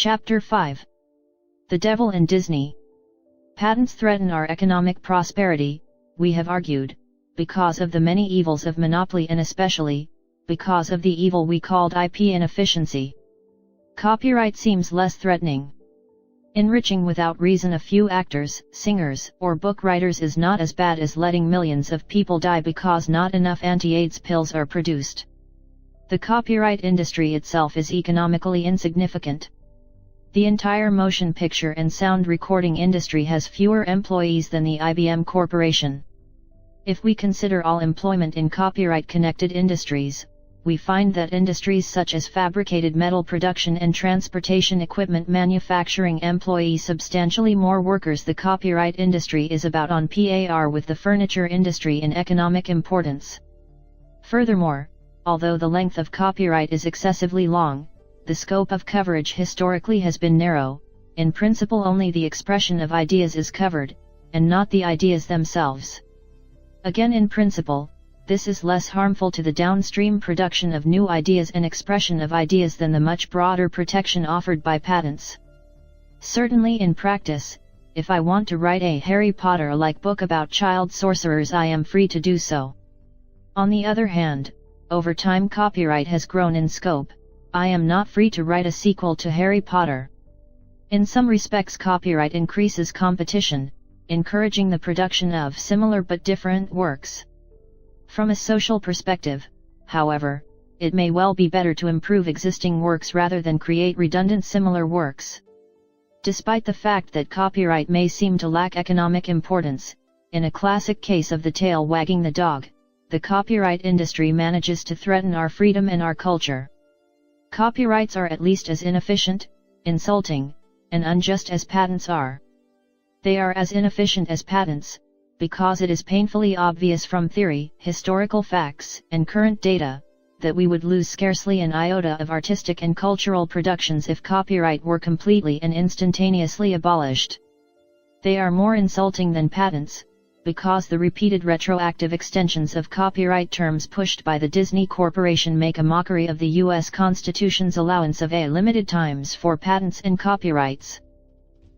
Chapter 5. The Devil and Disney. Patents threaten our economic prosperity, we have argued, because of the many evils of monopoly and especially, because of the evil we called IP inefficiency. Copyright seems less threatening. Enriching without reason a few actors, singers, or book writers is not as bad as letting millions of people die because not enough anti-AIDS pills are produced. The copyright industry itself is economically insignificant. The entire motion picture and sound recording industry has fewer employees than the IBM Corporation. If we consider all employment in copyright-connected industries, we find that industries such as fabricated metal production and transportation equipment manufacturing employ substantially more workers. The copyright industry is about on par with the furniture industry in economic importance. Furthermore, although the length of copyright is excessively long, the scope of coverage historically has been narrow. In principle only the expression of ideas is covered, and not the ideas themselves. Again, in principle, this is less harmful to the downstream production of new ideas and expression of ideas than the much broader protection offered by patents. Certainly in practice, if I want to write a Harry Potter-like book about child sorcerers, I am free to do so. On the other hand, over time copyright has grown in scope. I am not free to write a sequel to Harry Potter. In some respects copyright increases competition, encouraging the production of similar but different works. From a social perspective, however, it may well be better to improve existing works rather than create redundant similar works. Despite the fact that copyright may seem to lack economic importance, in a classic case of the tail wagging the dog, the copyright industry manages to threaten our freedom and our culture. Copyrights are at least as inefficient, insulting, and unjust as patents are. They are as inefficient as patents, because it is painfully obvious from theory, historical facts, and current data, that we would lose scarcely an iota of artistic and cultural productions if copyright were completely and instantaneously abolished. They are more insulting than patents, because the repeated retroactive extensions of copyright terms pushed by the Disney Corporation make a mockery of the U.S. Constitution's allowance of a limited times for patents and copyrights.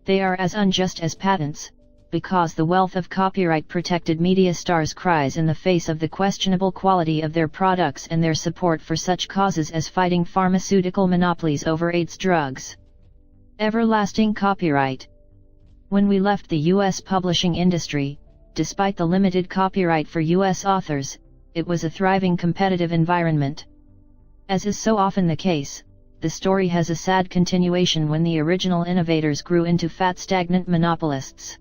They are as unjust as patents, because the wealth of copyright-protected media stars cries in the face of the questionable quality of their products and their support for such causes as fighting pharmaceutical monopolies over AIDS drugs. Everlasting copyright. When we left the U.S. publishing industry, despite the limited copyright for U.S. authors, it was a thriving competitive environment. As is so often the case, the story has a sad continuation when the original innovators grew into fat stagnant monopolists.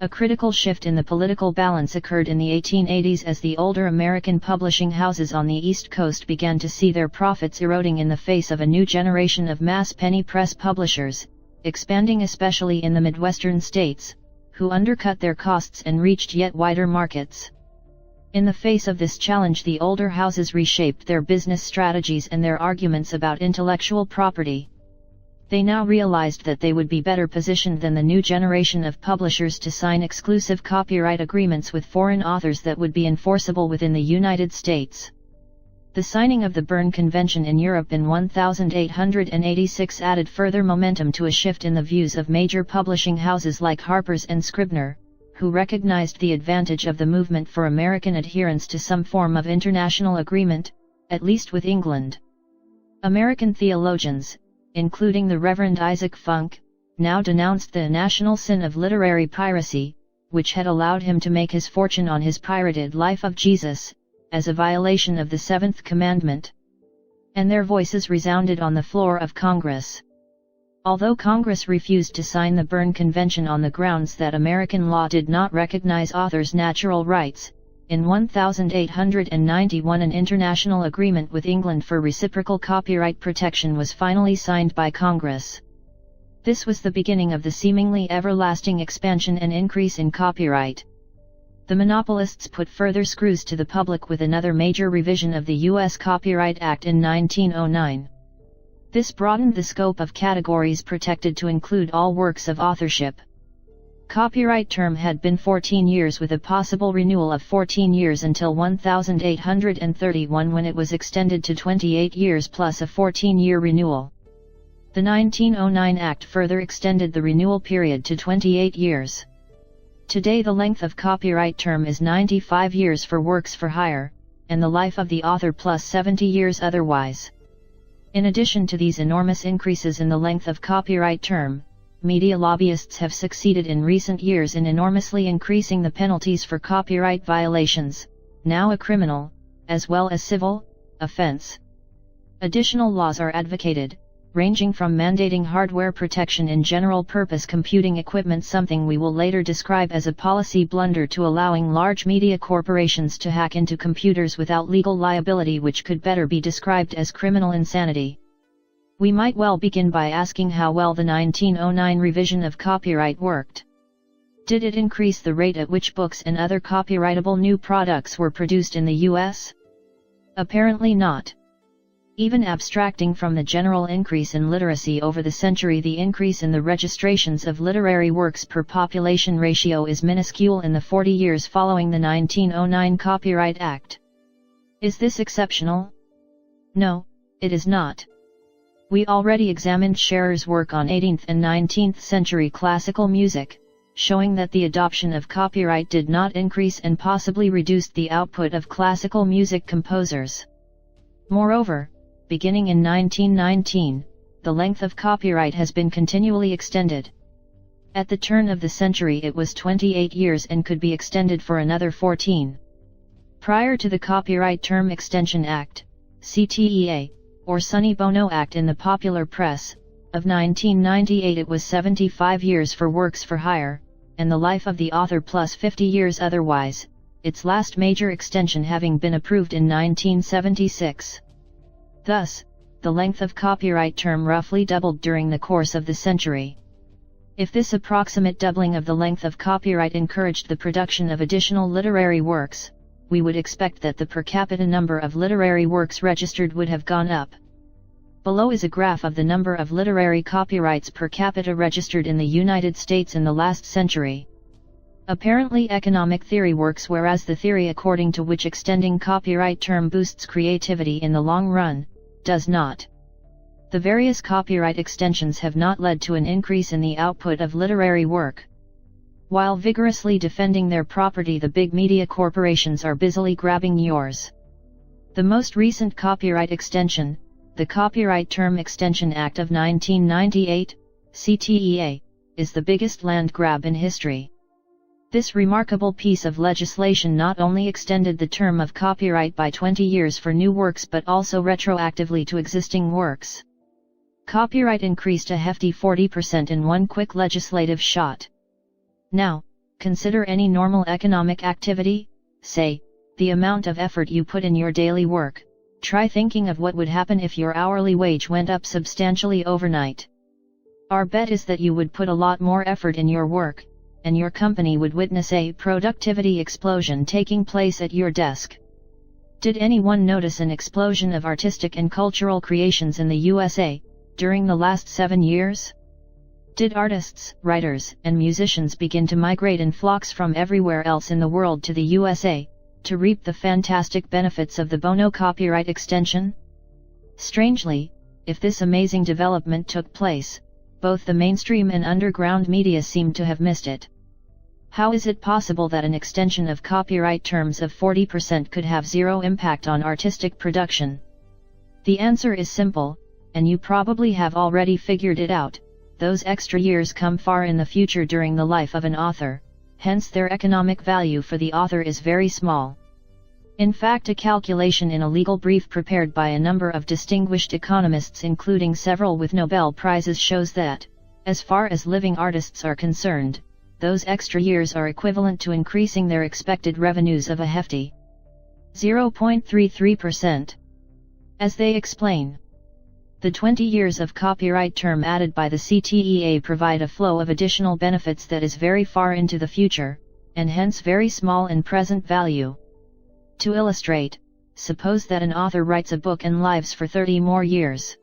A critical shift in the political balance occurred in the 1880s as the older American publishing houses on the East Coast began to see their profits eroding in the face of a new generation of mass penny press publishers, expanding especially in the Midwestern states, who undercut their costs and reached yet wider markets. In the face of this challenge, the older houses reshaped their business strategies and their arguments about intellectual property. They now realized that they would be better positioned than the new generation of publishers to sign exclusive copyright agreements with foreign authors that would be enforceable within the United States. The signing of the Berne Convention in Europe in 1886 added further momentum to a shift in the views of major publishing houses like Harper's and Scribner, who recognized the advantage of the movement for American adherence to some form of international agreement, at least with England. American theologians, including the Reverend Isaac Funk, now denounced the national sin of literary piracy, which had allowed him to make his fortune on his pirated Life of Jesus, as a violation of the Seventh Commandment. And their voices resounded on the floor of Congress. Although Congress refused to sign the Berne Convention on the grounds that American law did not recognize authors' natural rights, in 1891 an international agreement with England for reciprocal copyright protection was finally signed by Congress. This was the beginning of the seemingly everlasting expansion and increase in copyright. The monopolists put further screws to the public with another major revision of the U.S. Copyright Act in 1909. This broadened the scope of categories protected to include all works of authorship. Copyright term had been 14 years with a possible renewal of 14 years until 1831 when it was extended to 28 years plus a 14-year renewal. The 1909 Act further extended the renewal period to 28 years. Today the length of copyright term is 95 years for works for hire, and the life of the author plus 70 years otherwise. In addition to these enormous increases in the length of copyright term, media lobbyists have succeeded in recent years in enormously increasing the penalties for copyright violations, now a criminal, as well as civil, offense. Additional laws are advocated, ranging from mandating hardware protection in general-purpose computing equipment, something we will later describe as a policy blunder, to allowing large media corporations to hack into computers without legal liability, which could better be described as criminal insanity. We might well begin by asking how well the 1909 revision of copyright worked. Did it increase the rate at which books and other copyrightable new products were produced in the US? Apparently not. Even abstracting from the general increase in literacy over the century, the increase in the registrations of literary works per population ratio is minuscule in the 40 years following the 1909 Copyright Act. Is this exceptional? No, it is not. We already examined Scherer's work on 18th and 19th century classical music, showing that the adoption of copyright did not increase and possibly reduced the output of classical music composers. Moreover, beginning in 1919, the length of copyright has been continually extended. At the turn of the century it was 28 years and could be extended for another 14. Prior to the Copyright Term Extension Act, CTEA, or Sonny Bono Act in the popular press, of 1998, it was 75 years for works for hire, and the life of the author plus 50 years otherwise, its last major extension having been approved in 1976. Thus, the length of copyright term roughly doubled during the course of the century. If this approximate doubling of the length of copyright encouraged the production of additional literary works, we would expect that the per capita number of literary works registered would have gone up. Below is a graph of the number of literary copyrights per capita registered in the United States in the last century. Apparently economic theory works, whereas the theory according to which extending copyright term boosts creativity in the long run, does not. The various copyright extensions have not led to an increase in the output of literary work. While vigorously defending their property, the big media corporations are busily grabbing yours. The most recent copyright extension, the Copyright Term Extension Act of 1998, CTEA, is the biggest land grab in history. This remarkable piece of legislation not only extended the term of copyright by 20 years for new works but also retroactively to existing works. Copyright increased a hefty 40% in one quick legislative shot. Now, consider any normal economic activity, say, the amount of effort you put in your daily work. Try thinking of what would happen if your hourly wage went up substantially overnight. Our bet is that you would put a lot more effort in your work, and your company would witness a productivity explosion taking place at your desk. Did anyone notice an explosion of artistic and cultural creations in the USA, during the last 7 years? Did artists, writers, and musicians begin to migrate in flocks from everywhere else in the world to the USA, to reap the fantastic benefits of the Bono copyright extension? Strangely, if this amazing development took place, both the mainstream and underground media seemed to have missed it. How is it possible that an extension of copyright terms of 40% could have zero impact on artistic production? The answer is simple, and you probably have already figured it out. Those extra years come far in the future during the life of an author, hence their economic value for the author is very small. In fact, a calculation in a legal brief prepared by a number of distinguished economists, including several with Nobel Prizes, shows that, as far as living artists are concerned, those extra years are equivalent to increasing their expected revenues of a hefty 0.33%. As they explain, the 20 years of copyright term added by the CTEA provide a flow of additional benefits that is very far into the future, and hence very small in present value. To illustrate, suppose that an author writes a book and lives for 30 more years.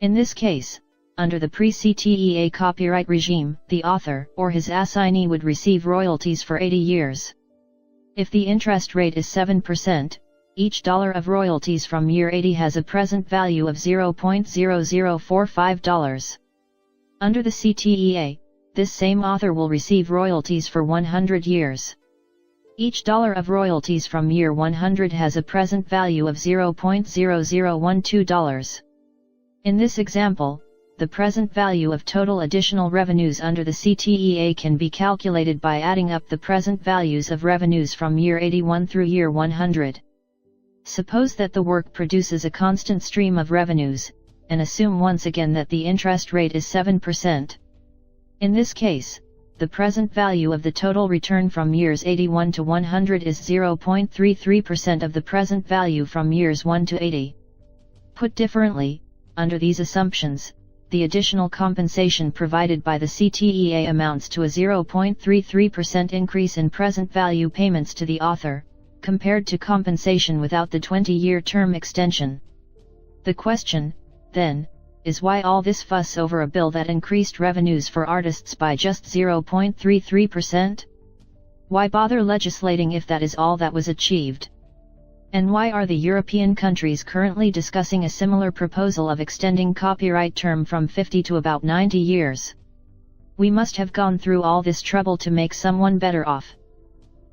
In this case, under the pre-CTEA copyright regime, the author or his assignee would receive royalties for 80 years. If the interest rate is 7%, each dollar of royalties from year 80 has a present value of $0.0045. Under the CTEA, this same author will receive royalties for 100 years. Each dollar of royalties from year 100 has a present value of $0.0012. In this example, the present value of total additional revenues under the CTEA can be calculated by adding up the present values of revenues from year 81 through year 100. Suppose that the work produces a constant stream of revenues, and assume once again that the interest rate is 7%. In this case, the present value of the total return from years 81 to 100 is 0.33% of the present value from years 1 to 80. Put differently, under these assumptions, the additional compensation provided by the CTEA amounts to a 0.33% increase in present value payments to the author, compared to compensation without the 20-year term extension. The question, then, is why all this fuss over a bill that increased revenues for artists by just 0.33%? Why bother legislating if that is all that was achieved? And why are the European countries currently discussing a similar proposal of extending copyright term from 50 to about 90 years? We must have gone through all this trouble to make someone better off.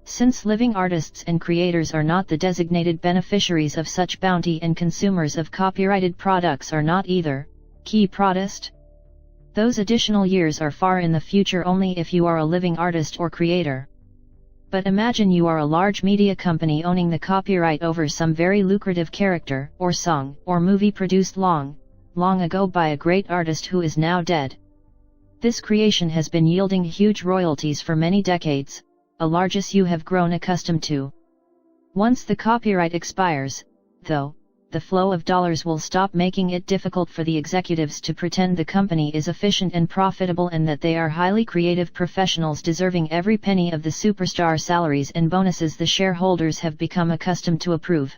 Since living artists and creators are not the designated beneficiaries of such bounty and consumers of copyrighted products are not either, qui prodest? Those additional years are far in the future only if you are a living artist or creator. But imagine you are a large media company owning the copyright over some very lucrative character, or song, or movie produced long ago by a great artist who is now dead. This creation has been yielding huge royalties for many decades, a largesse you have grown accustomed to. Once the copyright expires, though, the flow of dollars will stop, making it difficult for the executives to pretend the company is efficient and profitable and that they are highly creative professionals deserving every penny of the superstar salaries and bonuses the shareholders have become accustomed to approve.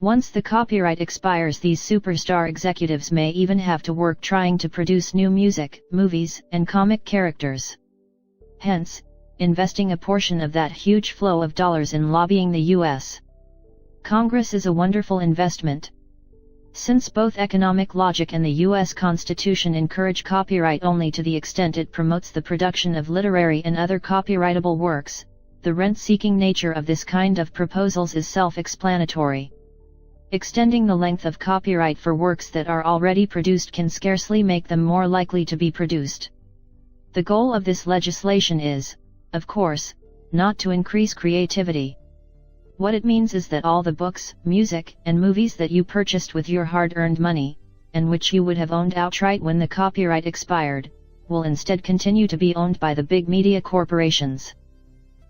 Once the copyright expires, these superstar executives may even have to work trying to produce new music, movies, and comic characters. Hence, investing a portion of that huge flow of dollars in lobbying the U.S. Congress is a wonderful investment. Since both economic logic and the U.S. Constitution encourage copyright only to the extent it promotes the production of literary and other copyrightable works, the rent-seeking nature of this kind of proposals is self-explanatory. Extending the length of copyright for works that are already produced can scarcely make them more likely to be produced. The goal of this legislation is, of course, not to increase creativity. What it means is that all the books, music, and movies that you purchased with your hard-earned money, and which you would have owned outright when the copyright expired, will instead continue to be owned by the big media corporations.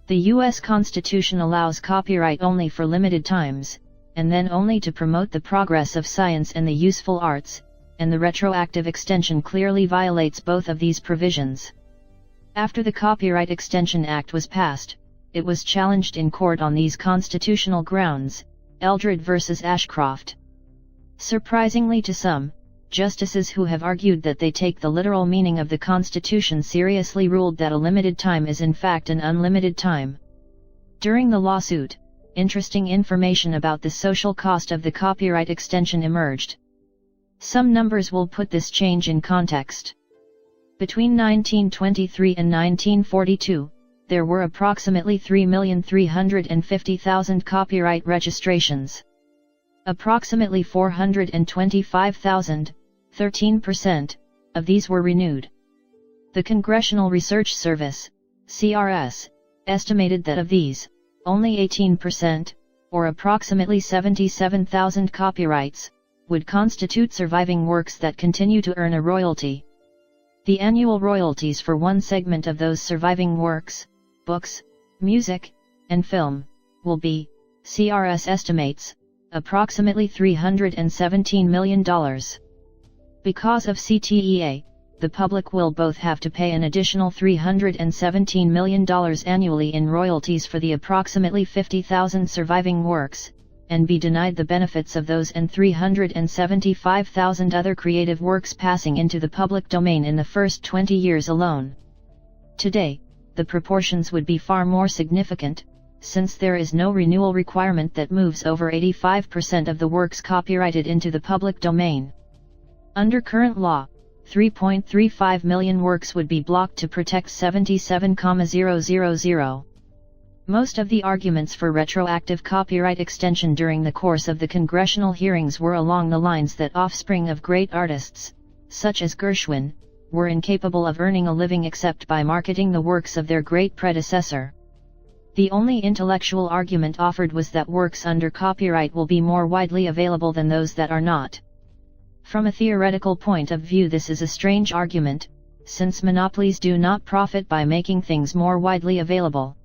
The U.S. Constitution allows copyright only for limited times, and then only to promote the progress of science and the useful arts, and the retroactive extension clearly violates both of these provisions. After the Copyright Extension Act was passed, it was challenged in court on these constitutional grounds, Eldred v. Ashcroft. Surprisingly to some, justices who have argued that they take the literal meaning of the Constitution seriously ruled that a limited time is in fact an unlimited time. During the lawsuit, interesting information about the social cost of the copyright extension emerged. Some numbers will put this change in context. Between 1923 and 1942, there were approximately 3,350,000 copyright registrations. Approximately 425,000, 13%, of these were renewed. The Congressional Research Service, CRS, estimated that of these, only 18%, or approximately 77,000 copyrights, would constitute surviving works that continue to earn a royalty. The annual royalties for one segment of those surviving works, books, music, and film, will be, CRS estimates, approximately $317 million. Because of CTEA, the public will both have to pay an additional $317 million annually in royalties for the approximately 50,000 surviving works, and be denied the benefits of those and 375,000 other creative works passing into the public domain in the first 20 years alone. Today, the proportions would be far more significant, since there is no renewal requirement that moves over 85% of the works copyrighted into the public domain. Under current law, 3.35 million works would be blocked to protect 77,000. Most of the arguments for retroactive copyright extension during the course of the congressional hearings were along the lines that offspring of great artists, such as Gershwin, were incapable of earning a living except by marketing the works of their great predecessor. The only intellectual argument offered was that works under copyright will be more widely available than those that are not. From a theoretical point of view, this is a strange argument, since monopolies do not profit by making things more widely available.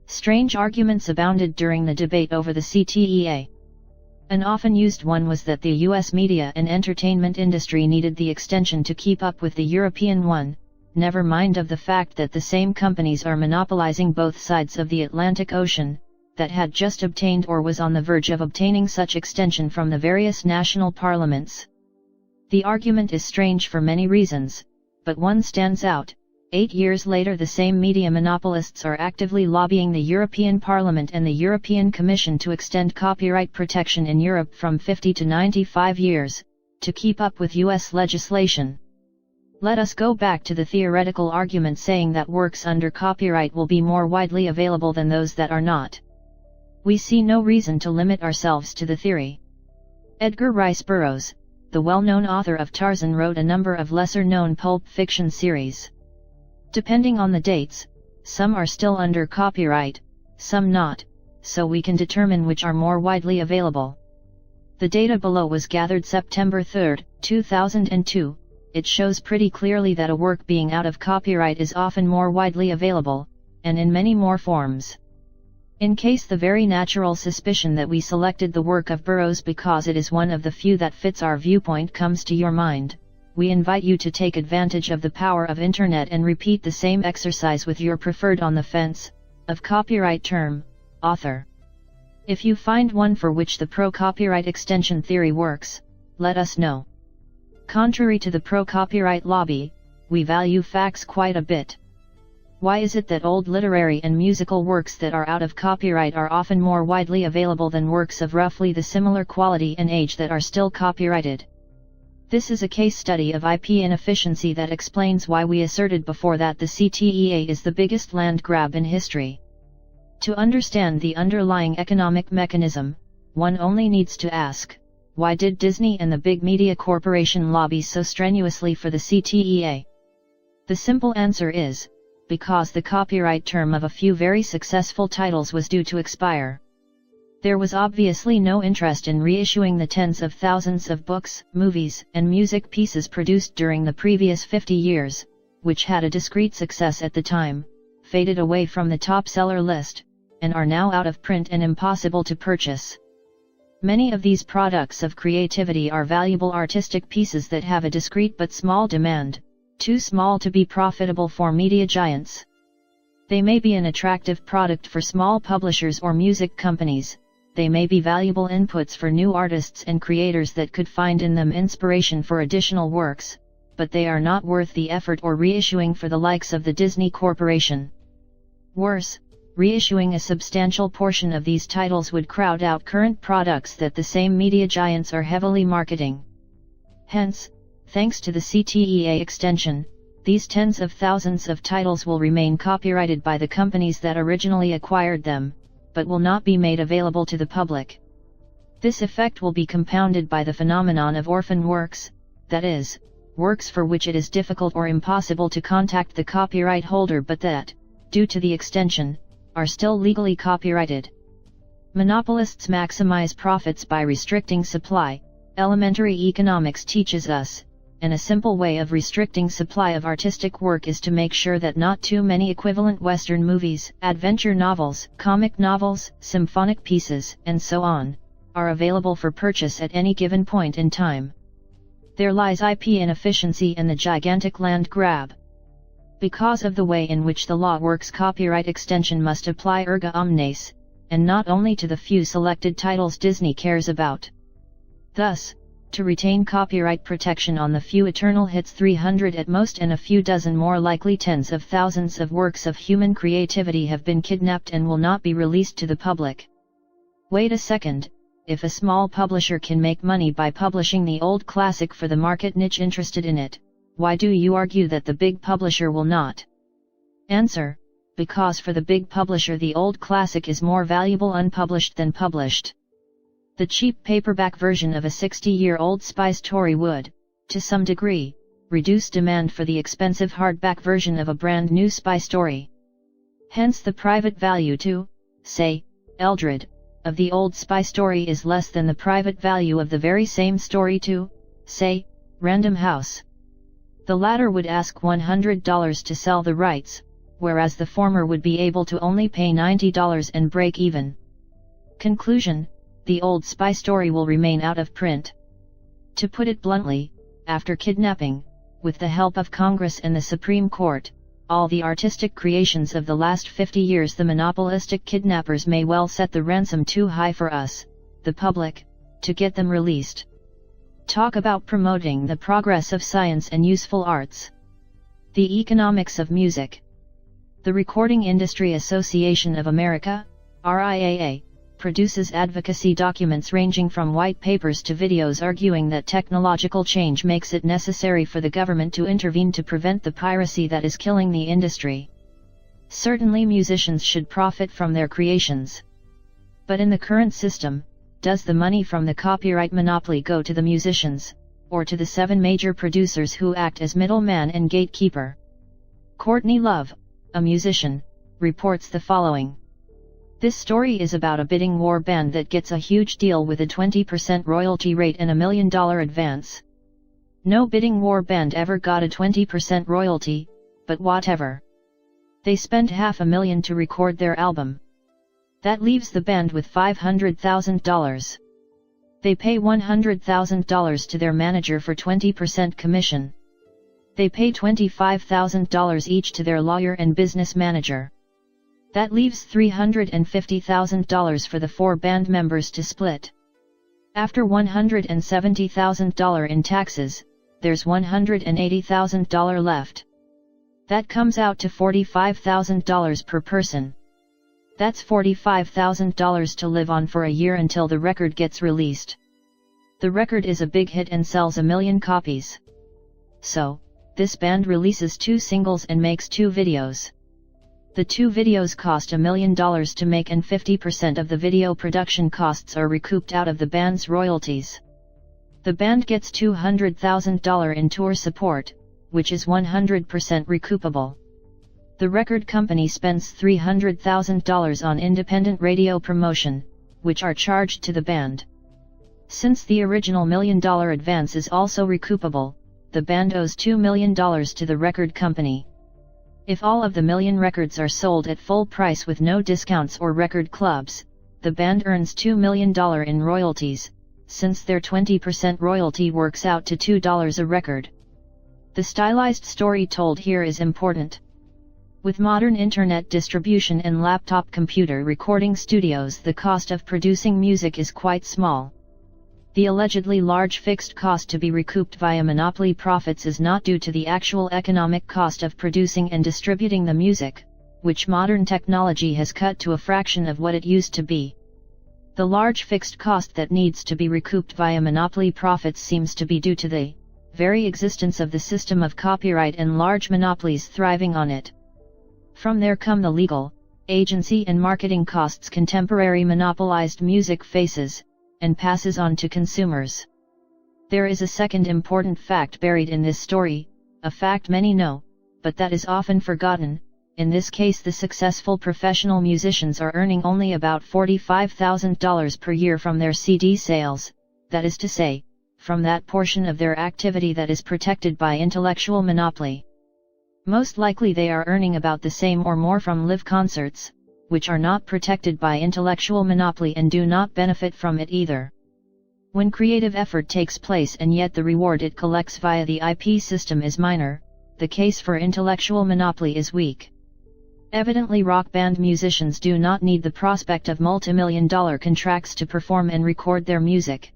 Strange arguments abounded during the debate over the CTEA. An often used one was that the US media and entertainment industry needed the extension to keep up with the European one, never mind of the fact that the same companies are monopolizing both sides of the Atlantic Ocean, that had just obtained or was on the verge of obtaining such extension from the various national parliaments. The argument is strange for many reasons, but one stands out. 8 years later, the same media monopolists are actively lobbying the European Parliament and the European Commission to extend copyright protection in Europe from 50 to 95 years, to keep up with US legislation. Let us go back to the theoretical argument saying that works under copyright will be more widely available than those that are not. We see no reason to limit ourselves to the theory. Edgar Rice Burroughs, the well-known author of Tarzan, wrote a number of lesser-known pulp fiction series. Depending on the dates, some are still under copyright, some not, so we can determine which are more widely available. The data below was gathered September 3, 2002. It shows pretty clearly that a work being out of copyright is often more widely available, and in many more forms. In case the very natural suspicion that we selected the work of Burroughs because it is one of the few that fits our viewpoint comes to your mind, we invite you to take advantage of the power of Internet and repeat the same exercise with your preferred on the fence, of copyright term, author. If you find one for which the pro-copyright extension theory works, let us know. Contrary to the pro-copyright lobby, we value facts quite a bit. Why is it that old literary and musical works that are out of copyright are often more widely available than works of roughly the similar quality and age that are still copyrighted? This is a case study of IP inefficiency that explains why we asserted before that the CTEA is the biggest land grab in history. To understand the underlying economic mechanism, one only needs to ask, why did Disney and the big media corporation lobby so strenuously for the CTEA? The simple answer is, because the copyright term of a few very successful titles was due to expire. There was obviously no interest in reissuing the tens of thousands of books, movies, and music pieces produced during the previous 50 years, which had a discreet success at the time, faded away from the top seller list, and are now out of print and impossible to purchase. Many of these products of creativity are valuable artistic pieces that have a discreet but small demand, too small to be profitable for media giants. They may be an attractive product for small publishers or music companies, they may be valuable inputs for new artists and creators that could find in them inspiration for additional works, but they are not worth the effort or reissuing for the likes of the Disney Corporation. Worse, reissuing a substantial portion of these titles would crowd out current products that the same media giants are heavily marketing. Hence, thanks to the CTEA extension, these tens of thousands of titles will remain copyrighted by the companies that originally acquired them, but will not be made available to the public. This effect will be compounded by the phenomenon of orphan works, that is, works for which it is difficult or impossible to contact the copyright holder but that, due to the extension, are still legally copyrighted. Monopolists maximize profits by restricting supply, elementary economics teaches us, and a simple way of restricting supply of artistic work is to make sure that not too many equivalent Western movies, adventure novels, comic novels, symphonic pieces, and so on, are available for purchase at any given point in time. There lies IP inefficiency and the gigantic land grab. Because of the way in which the law works, copyright extension must apply erga omnes, and not only to the few selected titles Disney cares about. Thus, to retain copyright protection on the few eternal hits, 300 at most, and a few dozen more likely tens of thousands of works of human creativity have been kidnapped and will not be released to the public. Wait a second, if a small publisher can make money by publishing the old classic for the market niche interested in it, why do you argue that the big publisher will not? Answer: because for the big publisher the old classic is more valuable unpublished than published. The cheap paperback version of a 60-year-old spy story would, to some degree, reduce demand for the expensive hardback version of a brand new spy story. Hence the private value to, say, Eldred, of the old spy story is less than the private value of the very same story to, say, Random House. The latter would ask $100 to sell the rights, whereas the former would be able to only pay $90 and break even. Conclusion: the old spy story will remain out of print. To put it bluntly, after kidnapping, with the help of Congress and the Supreme Court, all the artistic creations of the last 50 years, the monopolistic kidnappers may well set the ransom too high for us, the public, to get them released. Talk about promoting the progress of science and useful arts. The economics of music. The Recording Industry Association of America, RIAA, produces advocacy documents ranging from white papers to videos arguing that technological change makes it necessary for the government to intervene to prevent the piracy that is killing the industry. Certainly musicians should profit from their creations. But in the current system, does the money from the copyright monopoly go to the musicians, or to the 7 major producers who act as middleman and gatekeeper? Courtney Love, a musician, reports the following. This story is about a bidding war band that gets a huge deal with a 20% royalty rate and $1 million advance. No bidding war band ever got a 20% royalty, but whatever. They spent $500,000 to record their album. That leaves the band with $500,000. They pay $100,000 to their manager for 20% commission. They pay $25,000 each to their lawyer and business manager. That leaves $350,000 for the 4 band members to split. After $170,000 in taxes, there's $180,000 left. That comes out to $45,000 per person. That's $45,000 to live on for a year until the record gets released. The record is a big hit and sells 1 million copies. So, this band releases 2 singles and makes 2 videos. The 2 videos cost $1 million to make, and 50% of the video production costs are recouped out of the band's royalties. The band gets $200,000 in tour support, which is 100% recoupable. The record company spends $300,000 on independent radio promotion, which are charged to the band. Since the original $1 million advance is also recoupable, the band owes $2 million to the record company. If all of the 1 million records are sold at full price with no discounts or record clubs, the band earns $2 million in royalties, since their 20% royalty works out to $2 a record. The stylized story told here is important. With modern internet distribution and laptop computer recording studios, the cost of producing music is quite small. The allegedly large fixed cost to be recouped via monopoly profits is not due to the actual economic cost of producing and distributing the music, which modern technology has cut to a fraction of what it used to be. The large fixed cost that needs to be recouped via monopoly profits seems to be due to the very existence of the system of copyright and large monopolies thriving on it. From there come the legal, agency and marketing costs contemporary monopolized music faces, and passes on to consumers. There is a second important fact buried in this story, a fact many know, but that is often forgotten. In this case, the successful professional musicians are earning only about $45,000 per year from their CD sales, that is to say, from that portion of their activity that is protected by intellectual monopoly. Most likely they are earning about the same or more from live concerts, which are not protected by intellectual monopoly and do not benefit from it either. When creative effort takes place and yet the reward it collects via the IP system is minor, the case for intellectual monopoly is weak. Evidently, rock band musicians do not need the prospect of multimillion-dollar contracts to perform and record their music.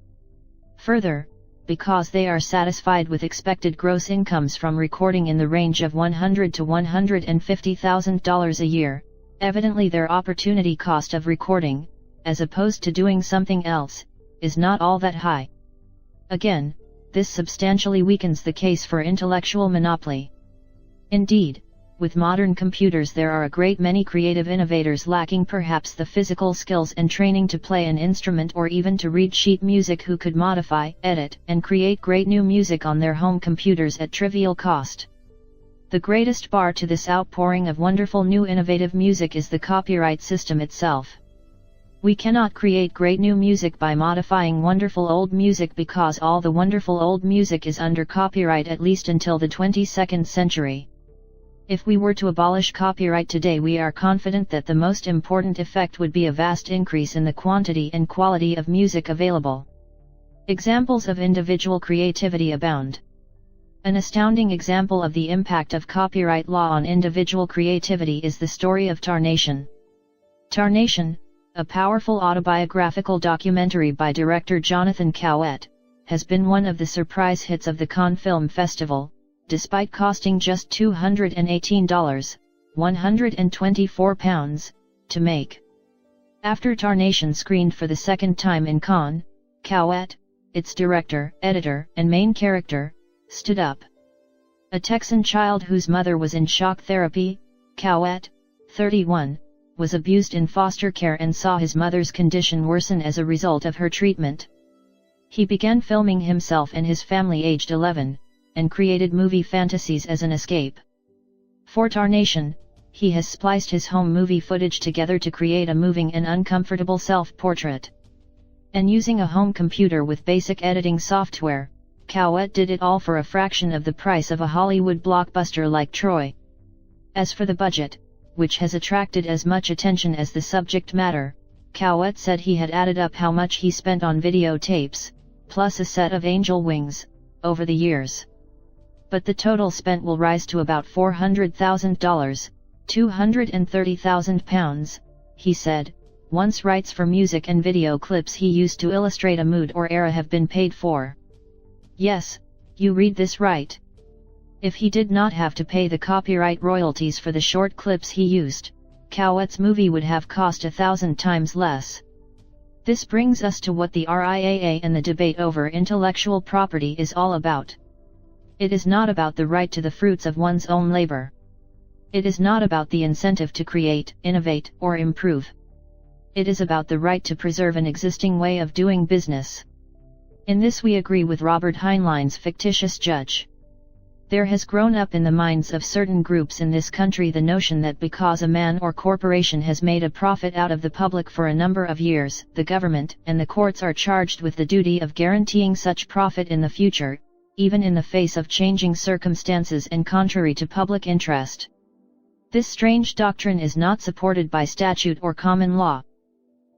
Further, because they are satisfied with expected gross incomes from recording in the range of $100,000 to $150,000 a year. Evidently their opportunity cost of recording, as opposed to doing something else, is not all that high. Again, this substantially weakens the case for intellectual monopoly. Indeed, with modern computers there are a great many creative innovators lacking perhaps the physical skills and training to play an instrument or even to read sheet music who could modify, edit, and create great new music on their home computers at trivial cost. The greatest bar to this outpouring of wonderful new innovative music is the copyright system itself. We cannot create great new music by modifying wonderful old music because all the wonderful old music is under copyright at least until the 22nd century. If we were to abolish copyright today, we are confident that the most important effect would be a vast increase in the quantity and quality of music available. Examples of individual creativity abound. An astounding example of the impact of copyright law on individual creativity is the story of Tarnation. Tarnation, a powerful autobiographical documentary by director Jonathan Cowett, has been one of the surprise hits of the Cannes Film Festival, despite costing just $218, £124, to make. After Tarnation screened for the second time in Cannes, Cowett, its director, editor, and main character, stood up. A Texan child whose mother was in shock therapy, Cowett, 31, was abused in foster care and saw his mother's condition worsen as a result of her treatment. He began filming himself and his family aged 11, and created movie fantasies as an escape. For Tarnation, he has spliced his home movie footage together to create a moving and uncomfortable self-portrait. And using a home computer with basic editing software, Cowett did it all for a fraction of the price of a Hollywood blockbuster like Troy. As for the budget, which has attracted as much attention as the subject matter, Cowett said he had added up how much he spent on videotapes, plus a set of angel wings, over the years. But the total spent will rise to about $400,000, £230,000, he said. Once rights for music and video clips he used to illustrate a mood or era have been paid for. Yes, you read this right. If he did not have to pay the copyright royalties for the short clips he used, Cowett's movie would have cost 1,000 times less. This brings us to what the RIAA and the debate over intellectual property is all about. It is not about the right to the fruits of one's own labor. It is not about the incentive to create, innovate, or improve. It is about the right to preserve an existing way of doing business. In this we agree with Robert Heinlein's fictitious judge. There has grown up in the minds of certain groups in this country the notion that because a man or corporation has made a profit out of the public for a number of years, the government and the courts are charged with the duty of guaranteeing such profit in the future, even in the face of changing circumstances and contrary to public interest. This strange doctrine is not supported by statute or common law.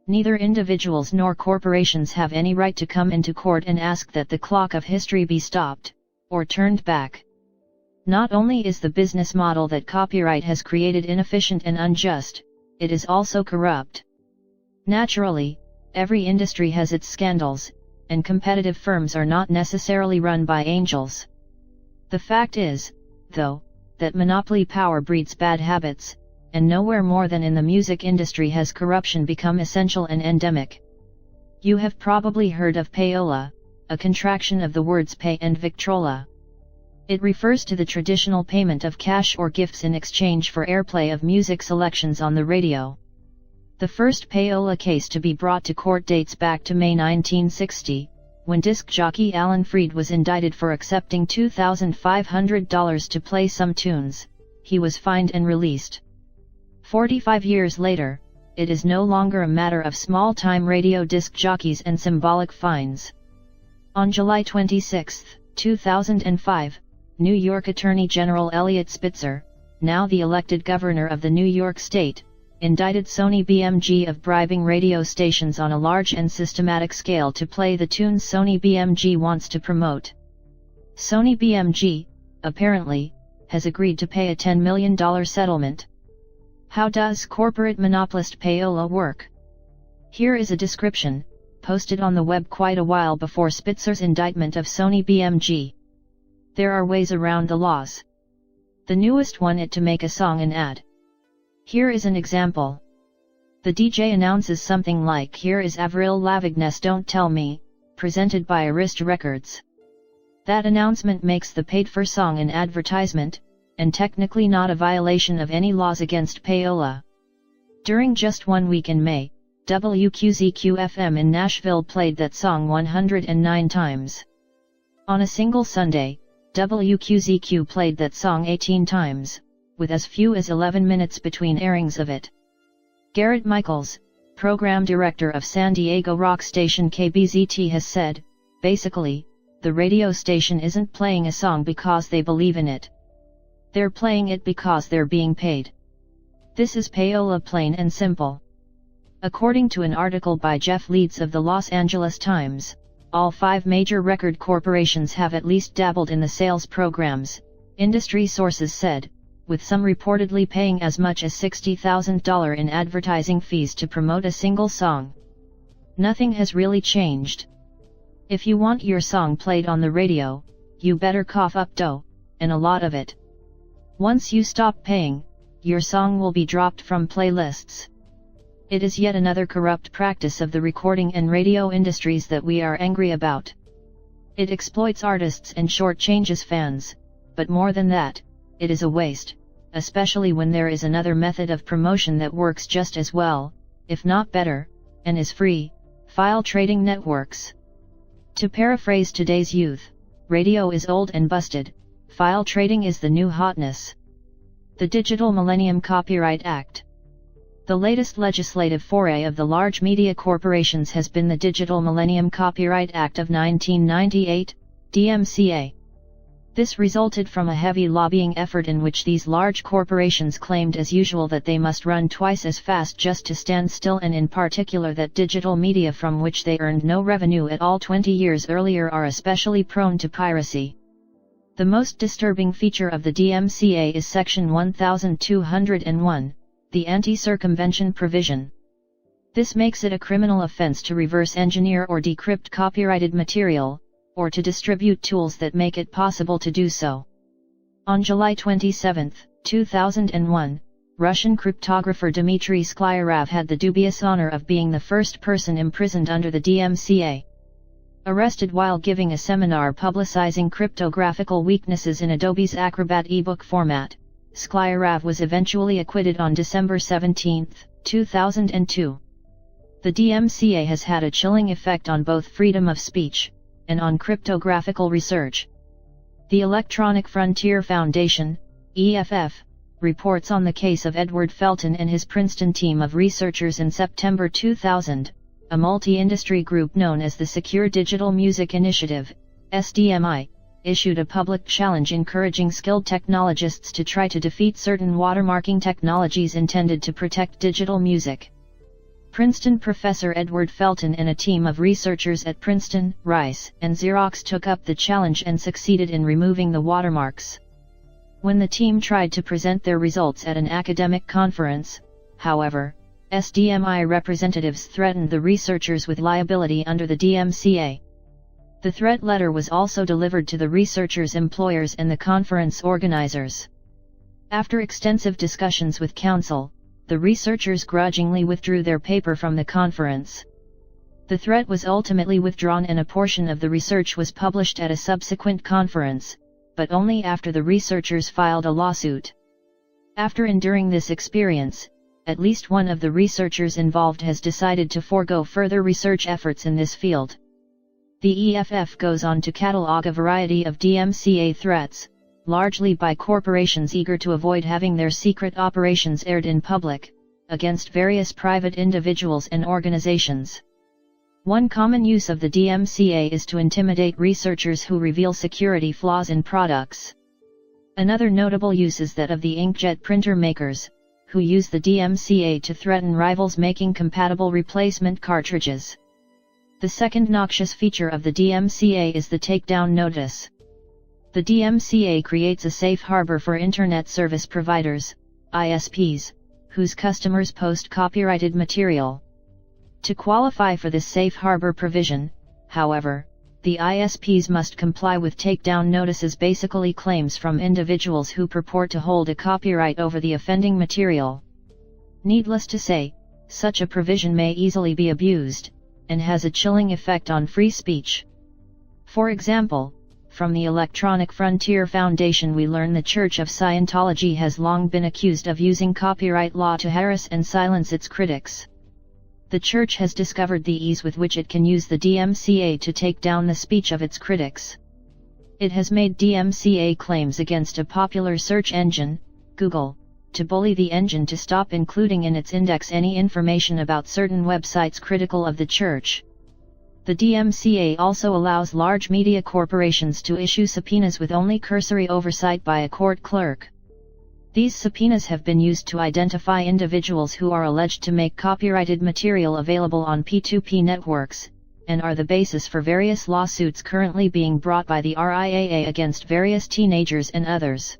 Neither individuals nor corporations have any right to come into court and ask that the clock of history be stopped, or turned back. Not only is the business model that copyright has created inefficient and unjust, it is also corrupt. Naturally, every industry has its scandals, and competitive firms are not necessarily run by angels. The fact is, though, that monopoly power breeds bad habits, and nowhere more than in the music industry has corruption become essential and endemic. You have probably heard of payola, a contraction of the words pay and victrola. It refers to the traditional payment of cash or gifts in exchange for airplay of music selections on the radio. The first payola case to be brought to court dates back to May 1960, when disc jockey Alan Freed was indicted for accepting $2,500 to play some tunes. He was fined and released. 45 years later, it is no longer a matter of small-time radio disc jockeys and symbolic fines. On July 26, 2005, New York Attorney General Eliot Spitzer, now the elected governor of the New York State, indicted Sony BMG of bribing radio stations on a large and systematic scale to play the tunes Sony BMG wants to promote. Sony BMG, apparently, has agreed to pay a $10 million settlement. How does corporate monopolist payola work? Here is a description. posted on the web quite a while before Spitzer's indictment of Sony BMG. There are ways around the laws. The newest one is to make a song an ad. Here is an example. The DJ announces something like "Here is Avril Lavigne's Don't Tell Me," presented by Arista Records. That announcement makes the paid-for song an advertisement, and technically not a violation of any laws against payola. During just 1 week in May, WQZQ-FM in Nashville played that song 109 times. On a single Sunday, WQZQ played that song 18 times, with as few as 11 minutes between airings of it. Garrett Michaels, program director of San Diego rock station KBZT, has said, basically, the radio station isn't playing a song because they believe in it. They're playing it because they're being paid. This is payola, plain and simple. According to an article by Jeff Leeds of the Los Angeles Times, all 5 major record corporations have at least dabbled in the sales programs, industry sources said, with some reportedly paying as much as $60,000 in advertising fees to promote a single song. Nothing has really changed. If you want your song played on the radio, you better cough up dough, and a lot of it. Once you stop paying, your song will be dropped from playlists. It is yet another corrupt practice of the recording and radio industries that we are angry about. It exploits artists and shortchanges fans, but more than that, it is a waste, especially when there is another method of promotion that works just as well, if not better, and is free: file trading networks. To paraphrase today's youth, radio is old and busted, file trading is the new hotness. The Digital Millennium Copyright Act. The latest legislative foray of the large media corporations has been the Digital Millennium Copyright Act of 1998, DMCA. This resulted from a heavy lobbying effort in which these large corporations claimed as usual that they must run twice as fast just to stand still, and in particular that digital media from which they earned no revenue at all 20 years earlier are especially prone to piracy. The most disturbing feature of the DMCA is Section 1201, the anti-circumvention provision. This makes it a criminal offense to reverse engineer or decrypt copyrighted material, or to distribute tools that make it possible to do so. On July 27, 2001, Russian cryptographer Dmitry Sklyarov had the dubious honor of being the first person imprisoned under the DMCA. Arrested while giving a seminar publicizing cryptographical weaknesses in Adobe's Acrobat ebook format, Sklyarov was eventually acquitted on December 17, 2002. The DMCA has had a chilling effect on both freedom of speech and on cryptographical research. The Electronic Frontier Foundation, EFF, reports on the case of Edward Felton and his Princeton team of researchers in September 2000. A multi-industry group known as the Secure Digital Music Initiative, SDMI, issued a public challenge encouraging skilled technologists to try to defeat certain watermarking technologies intended to protect digital music. Princeton professor Edward Felton and a team of researchers at Princeton, Rice, and Xerox took up the challenge and succeeded in removing the watermarks. When the team tried to present their results at an academic conference, however, SDMI representatives threatened the researchers with liability under the DMCA. The threat letter was also delivered to the researchers' employers and the conference organizers. After extensive discussions with counsel, the researchers grudgingly withdrew their paper from the conference. The threat was ultimately withdrawn and a portion of the research was published at a subsequent conference, but only after the researchers filed a lawsuit. After enduring this experience, at least one of the researchers involved has decided to forego further research efforts in this field. The EFF goes on to catalog a variety of DMCA threats, largely by corporations eager to avoid having their secret operations aired in public, against various private individuals and organizations. One common use of the DMCA is to intimidate researchers who reveal security flaws in products. Another notable use is that of the inkjet printer makers, who use the DMCA to threaten rivals making compatible replacement cartridges. The second noxious feature of the DMCA is the takedown notice. The DMCA creates a safe harbor for Internet service providers, ISPs, whose customers post copyrighted material. To qualify for this safe harbor provision, however, the ISPs must comply with takedown notices, basically claims from individuals who purport to hold a copyright over the offending material. Needless to say, such a provision may easily be abused, and has a chilling effect on free speech. For example, from the Electronic Frontier Foundation we learn the Church of Scientology has long been accused of using copyright law to harass and silence its critics. The Church has discovered the ease with which it can use the DMCA to take down the speech of its critics. It has made DMCA claims against a popular search engine, Google, to bully the engine to stop including in its index any information about certain websites critical of the Church. The DMCA also allows large media corporations to issue subpoenas with only cursory oversight by a court clerk. These subpoenas have been used to identify individuals who are alleged to make copyrighted material available on P2P networks, and are the basis for various lawsuits currently being brought by the RIAA against various teenagers and others.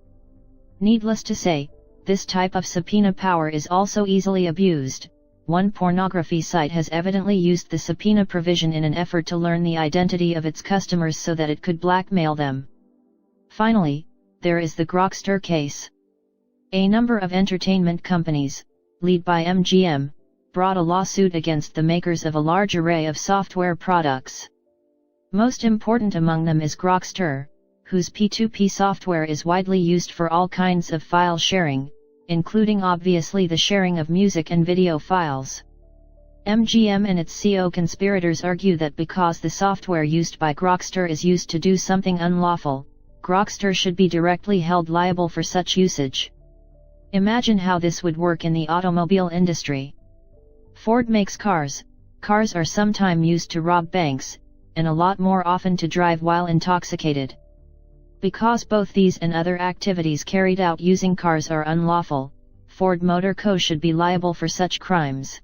Needless to say, this type of subpoena power is also easily abused. One pornography site has evidently used the subpoena provision in an effort to learn the identity of its customers so that it could blackmail them. Finally, there is the Grockster case. A number of entertainment companies, led by MGM, brought a lawsuit against the makers of a large array of software products. Most important among them is Grockster, whose P2P software is widely used for all kinds of file sharing, including obviously the sharing of music and video files. MGM and its co-conspirators argue that because the software used by Grockster is used to do something unlawful, Grockster should be directly held liable for such usage. Imagine how this would work in the automobile industry. Ford makes cars. Cars are sometimes used to rob banks, and a lot more often to drive while intoxicated. Because both these and other activities carried out using cars are unlawful, Ford Motor Co. should be liable for such crimes.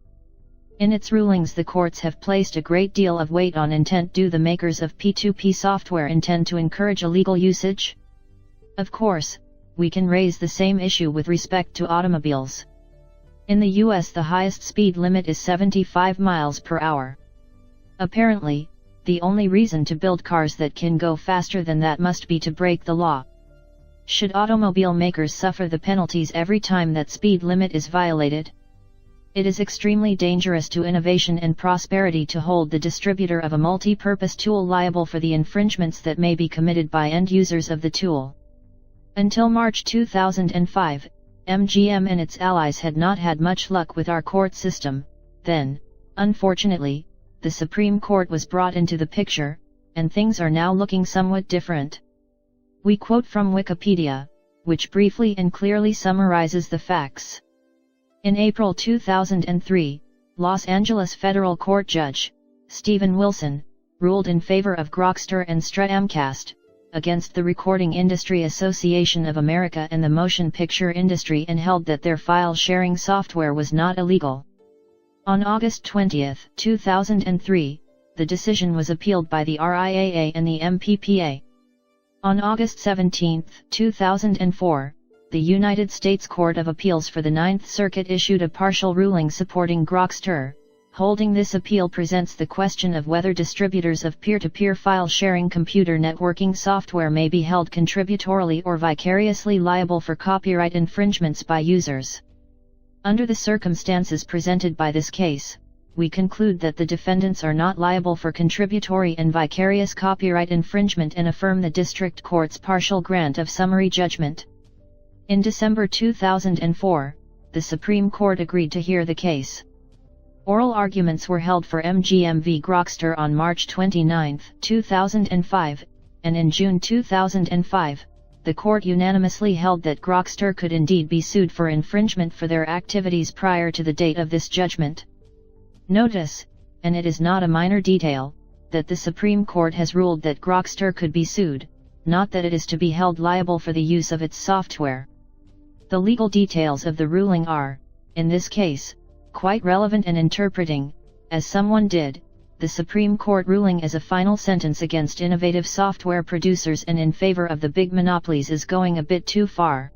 In its rulings, the courts have placed a great deal of weight on intent. Do the makers of P2P software intend to encourage illegal usage? Of course, we can raise the same issue with respect to automobiles. In the US, the highest speed limit is 75 miles per hour. Apparently, the only reason to build cars that can go faster than that must be to break the law. Should automobile makers suffer the penalties every time that speed limit is violated? It is extremely dangerous to innovation and prosperity to hold the distributor of a multi-purpose tool liable for the infringements that may be committed by end users of the tool. Until March 2005, MGM and its allies had not had much luck with our court system. Then, unfortunately, the Supreme Court was brought into the picture, and things are now looking somewhat different. We quote from Wikipedia, which briefly and clearly summarizes the facts. In April 2003, Los Angeles federal court judge, Stephen Wilson, ruled in favor of Grockster and Stratcast, against the Recording Industry Association of America and the motion picture industry, and held that their file-sharing software was not illegal. On August 20, 2003, the decision was appealed by the RIAA and the MPPA. On August 17, 2004, the United States Court of Appeals for the Ninth Circuit issued a partial ruling supporting Grockster. Holding this appeal presents the question of whether distributors of peer-to-peer file-sharing computer networking software may be held contributorily or vicariously liable for copyright infringements by users. Under the circumstances presented by this case, we conclude that the defendants are not liable for contributory and vicarious copyright infringement and affirm the district court's partial grant of summary judgment. In December 2004, the Supreme Court agreed to hear the case. Oral arguments were held for MGM v. Grockster on March 29, 2005, and in June 2005, the court unanimously held that Grockster could indeed be sued for infringement for their activities prior to the date of this judgment. Notice, and it is not a minor detail, that the Supreme Court has ruled that Grockster could be sued, not that it is to be held liable for the use of its software. The legal details of the ruling are, in this case, quite relevant, and interpreting, as someone did, the Supreme Court ruling as a final sentence against innovative software producers and in favor of the big monopolies is going a bit too far.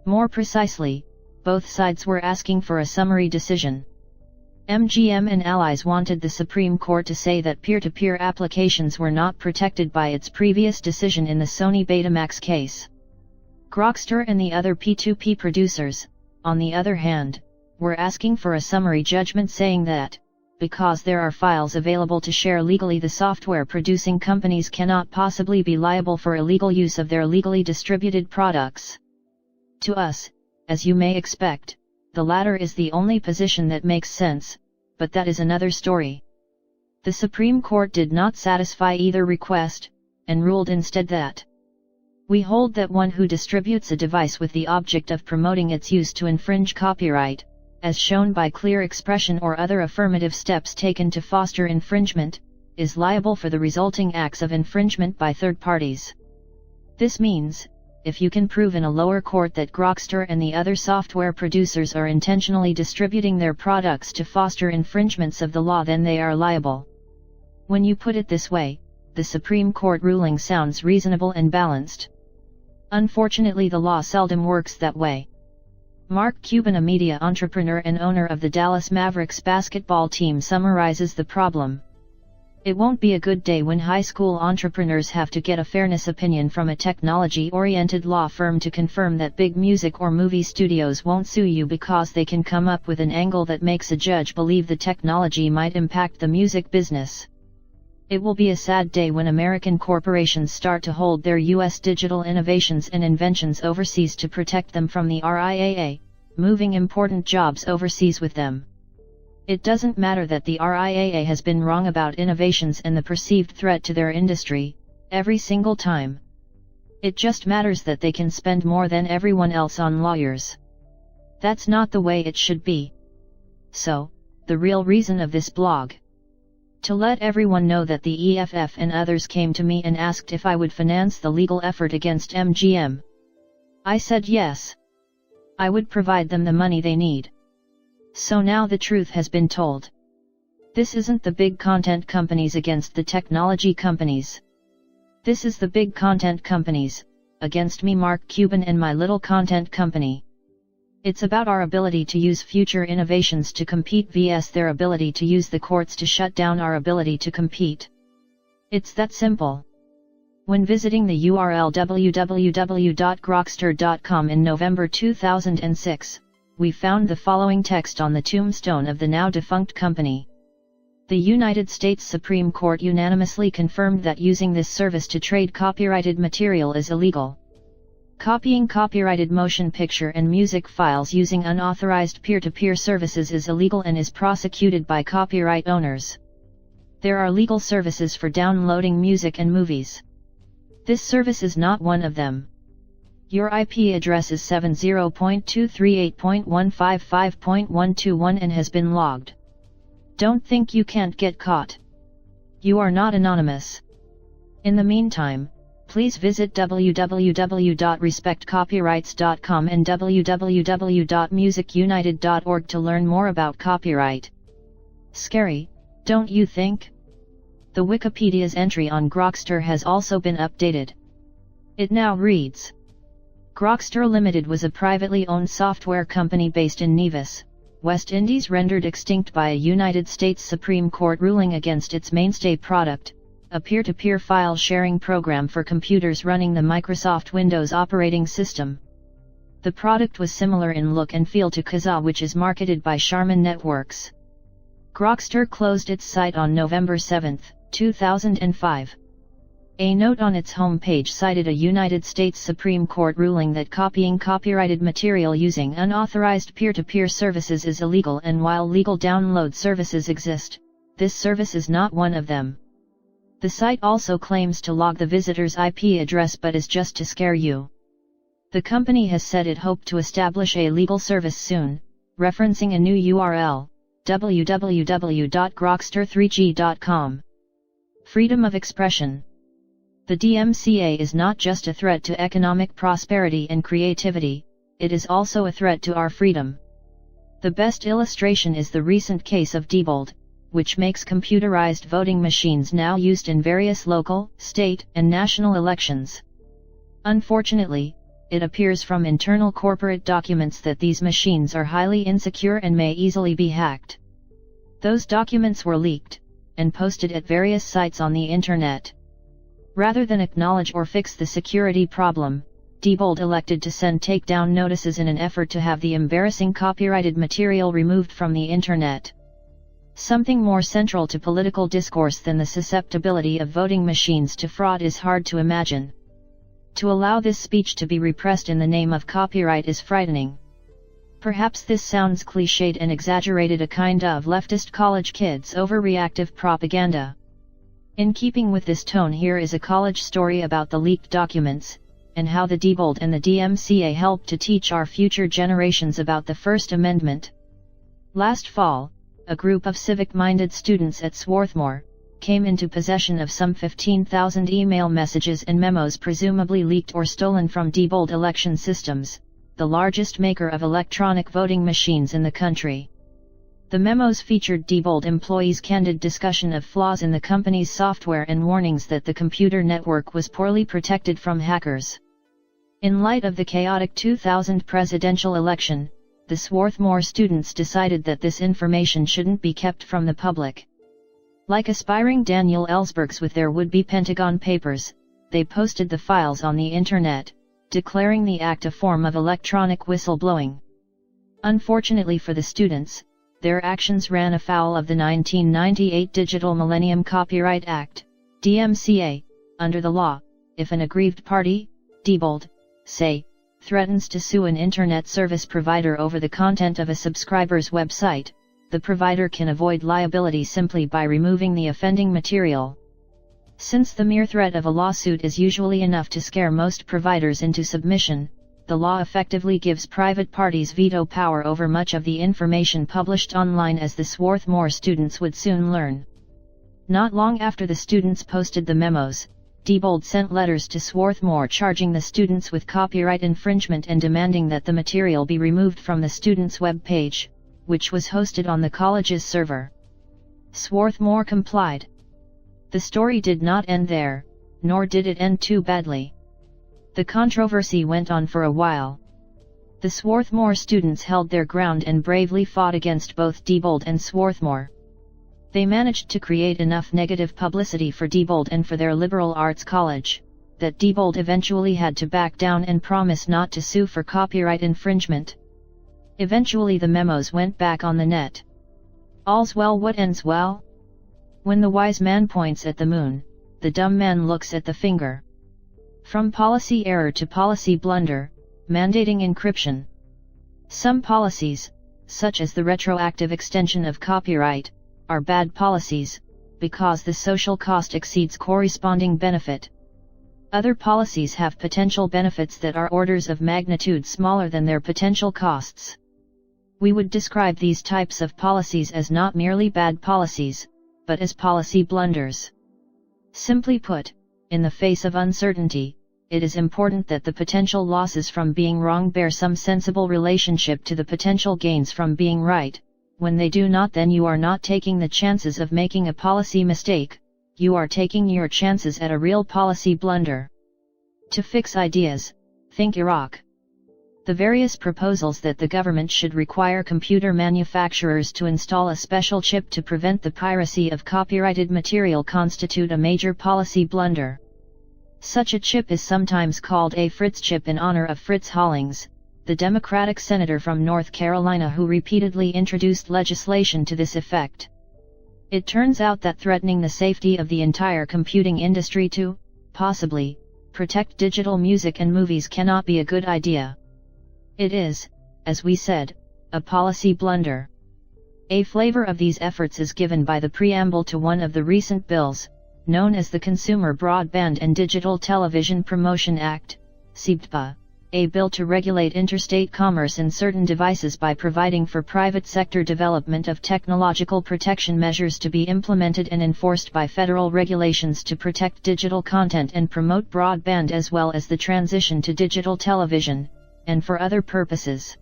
More precisely, both sides were asking for a summary decision. MGM and allies wanted the Supreme Court to say that peer-to-peer applications were not protected by its previous decision in the Sony Betamax case. Grockster and the other P2P producers, on the other hand, were asking for a summary judgment saying that, because there are files available to share legally, the software producing companies cannot possibly be liable for illegal use of their legally distributed products. To us, as you may expect, the latter is the only position that makes sense, but that is another story. The Supreme Court did not satisfy either request, and ruled instead that we hold that one who distributes a device with the object of promoting its use to infringe copyright, as shown by clear expression or other affirmative steps taken to foster infringement, is liable for the resulting acts of infringement by third parties. This means, if you can prove in a lower court that Grockster and the other software producers are intentionally distributing their products to foster infringements of the law, then they are liable. When you put it this way, the Supreme Court ruling sounds reasonable and balanced. Unfortunately, the law seldom works that way. Mark Cuban, a media entrepreneur and owner of the Dallas Mavericks basketball team, summarizes the problem. It won't be a good day when high school entrepreneurs have to get a fairness opinion from a technology-oriented law firm to confirm that big music or movie studios won't sue you because they can come up with an angle that makes a judge believe the technology might impact the music business. It will be a sad day when American corporations start to hold their U.S. digital innovations and inventions overseas to protect them from the RIAA, moving important jobs overseas with them. It doesn't matter that the RIAA has been wrong about innovations and the perceived threat to their industry, every single time. It just matters that they can spend more than everyone else on lawyers. That's not the way it should be. So, the real reason of this blog: to let everyone know that the EFF and others came to me and asked if I would finance the legal effort against MGM. I said yes. I would provide them the money they need. So now the truth has been told. This isn't the big content companies against the technology companies. This is the big content companies against me, Mark Cuban, and my little content company. It's about our ability to use future innovations to compete vs their ability to use the courts to shut down our ability to compete. It's that simple. When visiting the URL www.grockster.com in November 2006, we found the following text on the tombstone of the now defunct company. The United States Supreme Court unanimously confirmed that using this service to trade copyrighted material is illegal. Copying copyrighted motion picture and music files using unauthorized peer-to-peer services is illegal and is prosecuted by copyright owners. There are legal services for downloading music and movies. This service is not one of them. Your IP address is 70.238.155.121 and has been logged. Don't think you can't get caught. You are not anonymous. In the meantime, please visit www.respectcopyrights.com and www.musicunited.org to learn more about copyright. Scary, don't you think? The Wikipedia's entry on Grockster has also been updated. It now reads: Grockster Limited was a privately owned software company based in Nevis, West Indies, rendered extinct by a United States Supreme Court ruling against its mainstay product, a peer-to-peer file sharing program for computers running the Microsoft Windows operating system. The product was similar in look and feel to Kazaa, which is marketed by Charmin Networks. Grockster closed its site on November 7, 2005. A note on its homepage cited a United States Supreme Court ruling that copying copyrighted material using unauthorized peer-to-peer services is illegal, and while legal download services exist, this service is not one of them. The site also claims to log the visitor's IP address but is just to scare you. The company has said it hoped to establish a legal service soon, referencing a new URL, www.grockster3g.com. Freedom of expression. The DMCA is not just a threat to economic prosperity and creativity, it is also a threat to our freedom. The best illustration is the recent case of Diebold, which makes computerized voting machines now used in various local, state, and national elections. Unfortunately, it appears from internal corporate documents that these machines are highly insecure and may easily be hacked. Those documents were leaked, and posted at various sites on the internet. Rather than acknowledge or fix the security problem, Diebold elected to send takedown notices in an effort to have the embarrassing copyrighted material removed from the internet. Something more central to political discourse than the susceptibility of voting machines to fraud is hard to imagine. To allow this speech to be repressed in the name of copyright is frightening. Perhaps this sounds cliched and exaggerated, a kind of leftist college kids overreactive propaganda. In keeping with this tone, here is a college story about the leaked documents, and how the Diebold and the DMCA helped to teach our future generations about the First Amendment. Last fall, a group of civic-minded students at Swarthmore came into possession of some 15,000 email messages and memos presumably leaked or stolen from Diebold Election Systems, the largest maker of electronic voting machines in the country. The memos featured Diebold employees' candid discussion of flaws in the company's software and warnings that the computer network was poorly protected from hackers. In light of the chaotic 2000 presidential election, the Swarthmore students decided that this information shouldn't be kept from the public. Like aspiring Daniel Ellsbergs with their would-be Pentagon Papers, they posted the files on the internet, declaring the act a form of electronic whistleblowing. Unfortunately for the students, their actions ran afoul of the 1998 Digital Millennium Copyright Act, DMCA. Under the law, if an aggrieved party, Diebold, say, threatens to sue an internet service provider over the content of a subscriber's website, the provider can avoid liability simply by removing the offending material. Since the mere threat of a lawsuit is usually enough to scare most providers into submission, the law effectively gives private parties veto power over much of the information published online, as the Swarthmore students would soon learn. Not long after the students posted the memos, Diebold sent letters to Swarthmore charging the students with copyright infringement and demanding that the material be removed from the students' web page, which was hosted on the college's server. Swarthmore complied. The story did not end there, nor did it end too badly. The controversy went on for a while. The Swarthmore students held their ground and bravely fought against both Diebold and Swarthmore. They managed to create enough negative publicity for Diebold and for their liberal arts college, that Diebold eventually had to back down and promise not to sue for copyright infringement. Eventually the memos went back on the net. All's well what ends well? When the wise man points at the moon, the dumb man looks at the finger. From policy error to policy blunder, mandating encryption. Some policies, such as the retroactive extension of copyright, are bad policies, because the social cost exceeds corresponding benefit. Other policies have potential benefits that are orders of magnitude smaller than their potential costs. We would describe these types of policies as not merely bad policies, but as policy blunders. Simply put, in the face of uncertainty, it is important that the potential losses from being wrong bear some sensible relationship to the potential gains from being right. When they do not, then you are not taking the chances of making a policy mistake, you are taking your chances at a real policy blunder. To fix ideas, think Iraq. The various proposals that the government should require computer manufacturers to install a special chip to prevent the piracy of copyrighted material constitute a major policy blunder. Such a chip is sometimes called a Fritz chip in honor of Fritz Hollings, the Democratic senator from North Carolina who repeatedly introduced legislation to this effect. It turns out that threatening the safety of the entire computing industry to, possibly, protect digital music and movies cannot be a good idea. It is, as we said, a policy blunder. A flavor of these efforts is given by the preamble to one of the recent bills, known as the Consumer Broadband and Digital Television Promotion Act, CBTPA. A bill to regulate interstate commerce in certain devices by providing for private sector development of technological protection measures to be implemented and enforced by federal regulations to protect digital content and promote broadband as well as the transition to digital television, and for other purposes.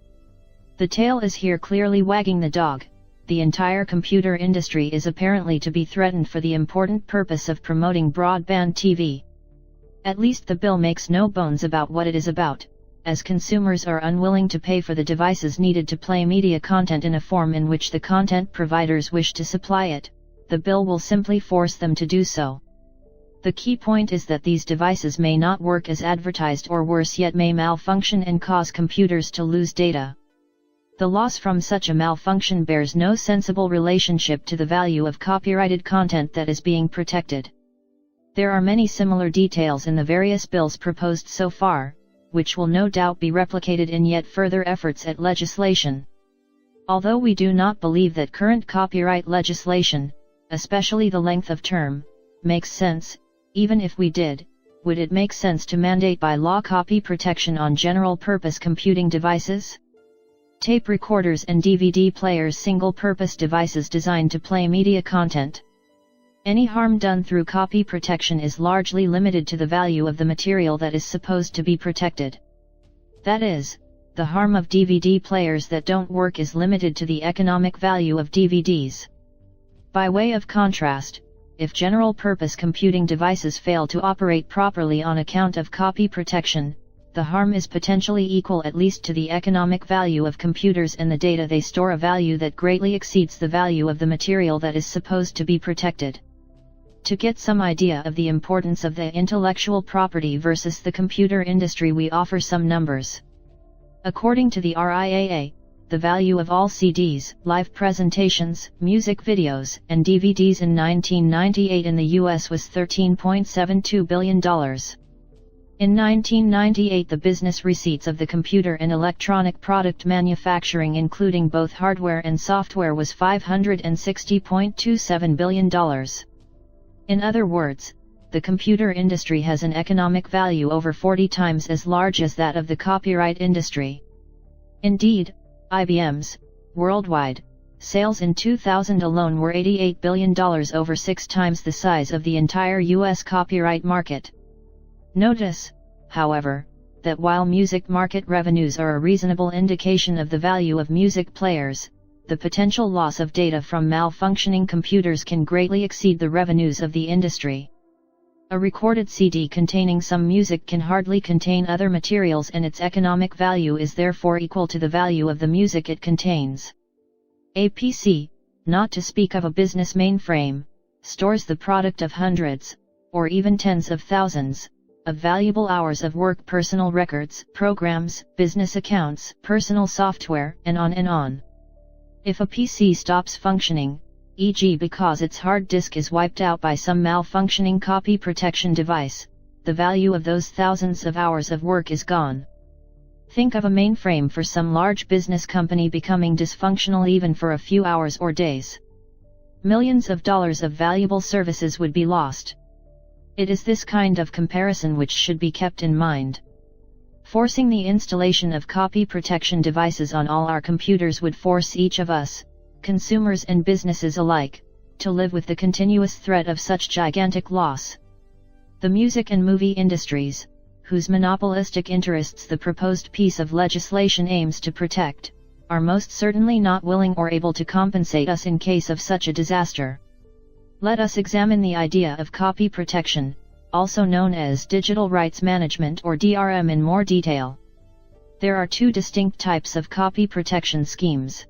The tail is here clearly wagging the dog. The entire computer industry is apparently to be threatened for the important purpose of promoting broadband TV. At least the bill makes no bones about what it is about. as consumers are unwilling to pay for the devices needed to play media content in a form in which the content providers wish to supply it, the bill will simply force them to do so. The key point is that these devices may not work as advertised, or worse yet may malfunction and cause computers to lose data. The loss from such a malfunction bears no sensible relationship to the value of copyrighted content that is being protected. There are many similar details in the various bills proposed so far, which will no doubt be replicated in yet further efforts at legislation. Although we do not believe that current copyright legislation, especially the length of term, makes sense, even if we did, would it make sense to mandate by law copy protection on general-purpose computing devices? Tape recorders and DVD players, single-purpose devices designed to play media content. Any harm done through copy protection is largely limited to the value of the material that is supposed to be protected. That is, the harm of DVD players that don't work is limited to the economic value of DVDs. By way of contrast, if general-purpose computing devices fail to operate properly on account of copy protection, the harm is potentially equal at least to the economic value of computers and the data they store, a value that greatly exceeds the value of the material that is supposed to be protected. To get some idea of the importance of the intellectual property versus the computer industry, we offer some numbers. According to the RIAA, the value of all CDs, live presentations, music videos, and DVDs in 1998 in the US was $13.72 billion. In 1998, the business receipts of the computer and electronic product manufacturing, including both hardware and software, was $560.27 billion. In other words, the computer industry has an economic value over 40 times as large as that of the copyright industry. Indeed, IBM's worldwide sales in 2000 alone were $88 billion, over 6 times the size of the entire US copyright market. Notice, however, that while music market revenues are a reasonable indication of the value of music players, the potential loss of data from malfunctioning computers can greatly exceed the revenues of the industry. A recorded CD containing some music can hardly contain other materials, and its economic value is therefore equal to the value of the music it contains. A PC, not to speak of a business mainframe, stores the product of hundreds, or even tens of thousands, of valuable hours of work, personal records, programs, business accounts, personal software, and on and on. If a PC stops functioning, e.g. because its hard disk is wiped out by some malfunctioning copy protection device, the value of those thousands of hours of work is gone. Think of a mainframe for some large business company becoming dysfunctional even for a few hours or days. Millions of dollars of valuable services would be lost. It is this kind of comparison which should be kept in mind. Forcing the installation of copy protection devices on all our computers would force each of us, consumers and businesses alike, to live with the continuous threat of such gigantic loss. The music and movie industries, whose monopolistic interests the proposed piece of legislation aims to protect, are most certainly not willing or able to compensate us in case of such a disaster. Let us examine the idea of copy protection, also known as digital rights management or DRM, in more detail. There are two distinct types of copy protection schemes.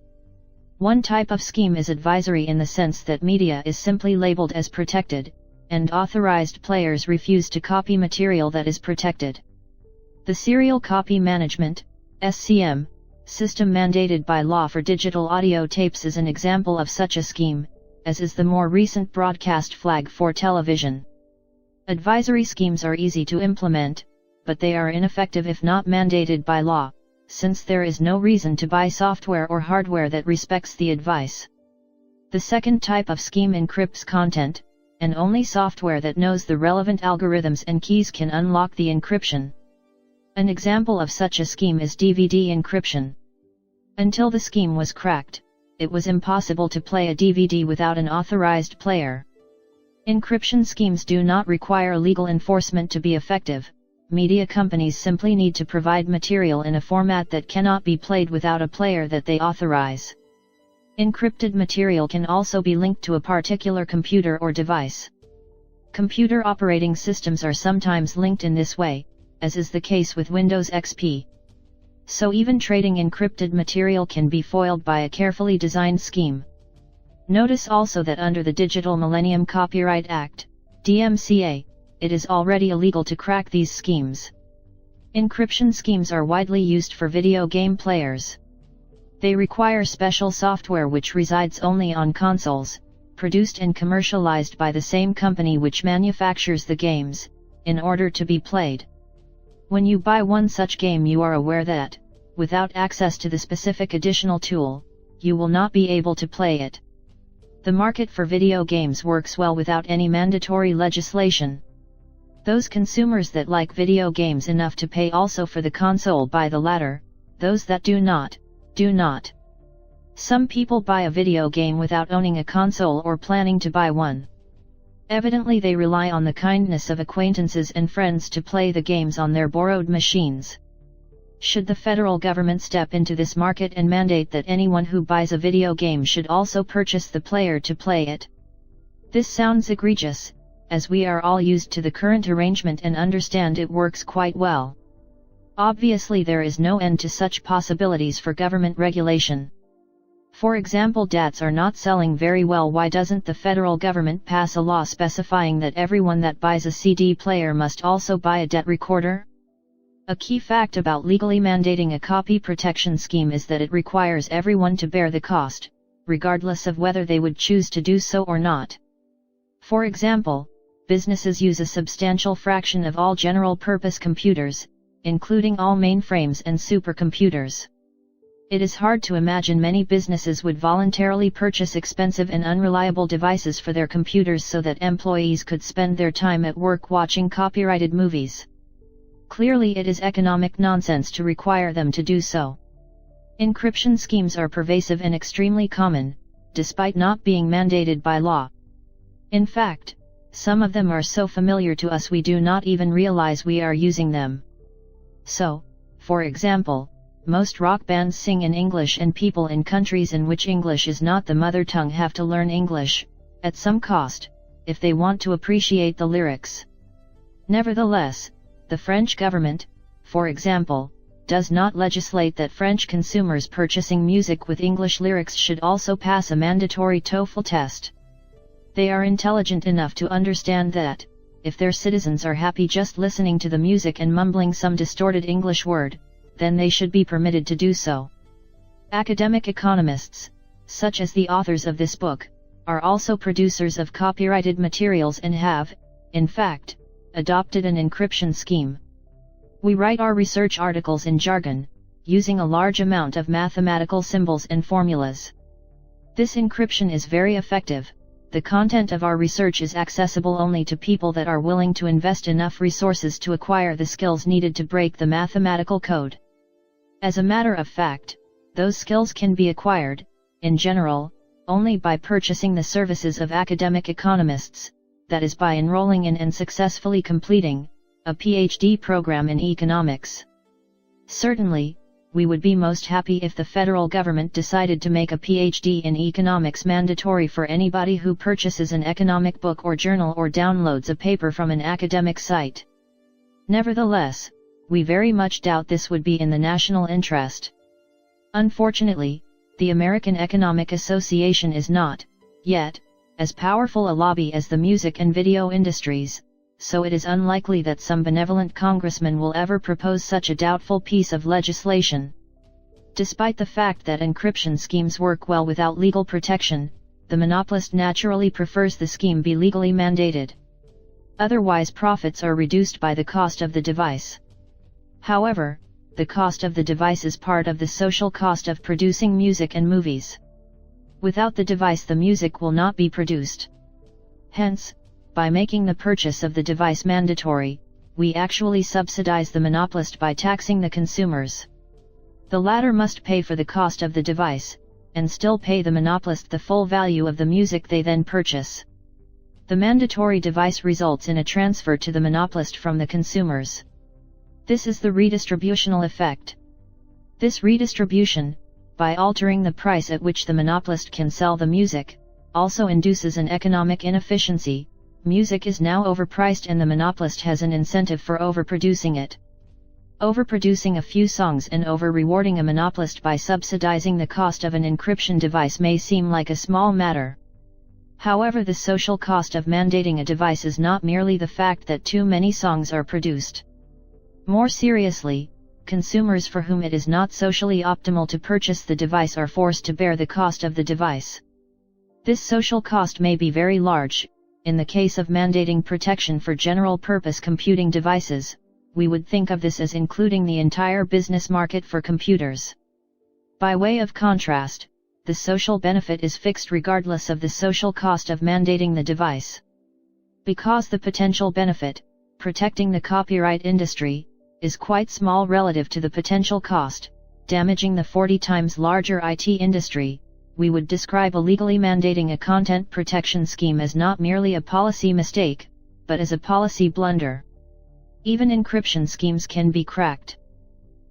One type of scheme is advisory in the sense that media is simply labeled as protected, and authorized players refuse to copy material that is protected. The Serial Copy Management (SCM) system mandated by law for digital audio tapes is an example of such a scheme, as is the more recent broadcast flag for television. Advisory schemes are easy to implement, but they are ineffective if not mandated by law, since there is no reason to buy software or hardware that respects the advice. The second type of scheme encrypts content, and only software that knows the relevant algorithms and keys can unlock the encryption. An example of such a scheme is DVD encryption. Until the scheme was cracked, it was impossible to play a DVD without an authorized player. Encryption schemes do not require legal enforcement to be effective. Media companies simply need to provide material in a format that cannot be played without a player that they authorize. Encrypted material can also be linked to a particular computer or device. Computer operating systems are sometimes linked in this way, as is the case with Windows XP, So even trading encrypted material can be foiled by a carefully designed scheme. Notice also that under the Digital Millennium Copyright Act, DMCA, it is already illegal to crack these schemes. Encryption schemes are widely used for video game players. They require special software which resides only on consoles, produced and commercialized by the same company which manufactures the games, in order to be played. When you buy one such game, you are aware that, without access to the specific additional tool, you will not be able to play it. The market for video games works well without any mandatory legislation. Those consumers that like video games enough to pay also for the console buy the latter, those that do not, do not. Some people buy a video game without owning a console or planning to buy one. Evidently they rely on the kindness of acquaintances and friends to play the games on their borrowed machines. Should the federal government step into this market and mandate that anyone who buys a video game should also purchase the player to play it? This sounds egregious, as we are all used to the current arrangement and understand it works quite well. Obviously there is no end to such possibilities for government regulation. For example, DATs are not selling very well. Why doesn't the federal government pass a law specifying that everyone that buys a CD player must also buy a DAT recorder? A key fact about legally mandating a copy protection scheme is that it requires everyone to bear the cost, regardless of whether they would choose to do so or not. For example, businesses use a substantial fraction of all general-purpose computers, including all mainframes and supercomputers. It is hard to imagine many businesses would voluntarily purchase expensive and unreliable devices for their computers so that employees could spend their time at work watching copyrighted movies. Clearly it is economic nonsense to require them to do so. Encryption schemes are pervasive and extremely common, despite not being mandated by law. In fact, some of them are so familiar to us we do not even realize we are using them. So, for example, most rock bands sing in English, and people in countries in which English is not the mother tongue have to learn English, at some cost, if they want to appreciate the lyrics. Nevertheless, the French government, for example, does not legislate that French consumers purchasing music with English lyrics should also pass a mandatory TOEFL test. They are intelligent enough to understand that, if their citizens are happy just listening to the music and mumbling some distorted English word, then they should be permitted to do so. Academic economists, such as the authors of this book, are also producers of copyrighted materials and have, in fact, adopted an encryption scheme. We write our research articles in jargon, using a large amount of mathematical symbols and formulas. This encryption is very effective. The content of our research is accessible only to people that are willing to invest enough resources to acquire the skills needed to break the mathematical code. As a matter of fact, those skills can be acquired, in general, only by purchasing the services of academic economists, that is by enrolling in and successfully completing a PhD program in economics. Certainly, we would be most happy if the federal government decided to make a PhD in economics mandatory for anybody who purchases an economic book or journal or downloads a paper from an academic site. Nevertheless, we very much doubt this would be in the national interest. Unfortunately, the American Economic Association is not, yet, as powerful a lobby as the music and video industries, so it is unlikely that some benevolent congressman will ever propose such a doubtful piece of legislation. Despite the fact that encryption schemes work well without legal protection, the monopolist naturally prefers the scheme be legally mandated. Otherwise, profits are reduced by the cost of the device. However, the cost of the device is part of the social cost of producing music and movies. Without the device, the music will not be produced. Hence, by making the purchase of the device mandatory, we actually subsidize the monopolist by taxing the consumers. The latter must pay for the cost of the device, and still pay the monopolist the full value of the music they then purchase. The mandatory device results in a transfer to the monopolist from the consumers. This is the redistributional effect. This redistribution, by altering the price at which the monopolist can sell the music, also induces an economic inefficiency. Music is now overpriced and the monopolist has an incentive for overproducing it. Overproducing a few songs and over-rewarding a monopolist by subsidizing the cost of an encryption device may seem like a small matter. However, the social cost of mandating a device is not merely the fact that too many songs are produced. More seriously, consumers for whom it is not socially optimal to purchase the device are forced to bear the cost of the device. This social cost may be very large. In the case of mandating protection for general-purpose computing devices, we would think of this as including the entire business market for computers. By way of contrast, the social benefit is fixed regardless of the social cost of mandating the device. Because the potential benefit, protecting the copyright industry, is quite small relative to the potential cost, damaging the 40 times larger IT industry, we would describe illegally mandating a content protection scheme as not merely a policy mistake, but as a policy blunder. Even encryption schemes can be cracked.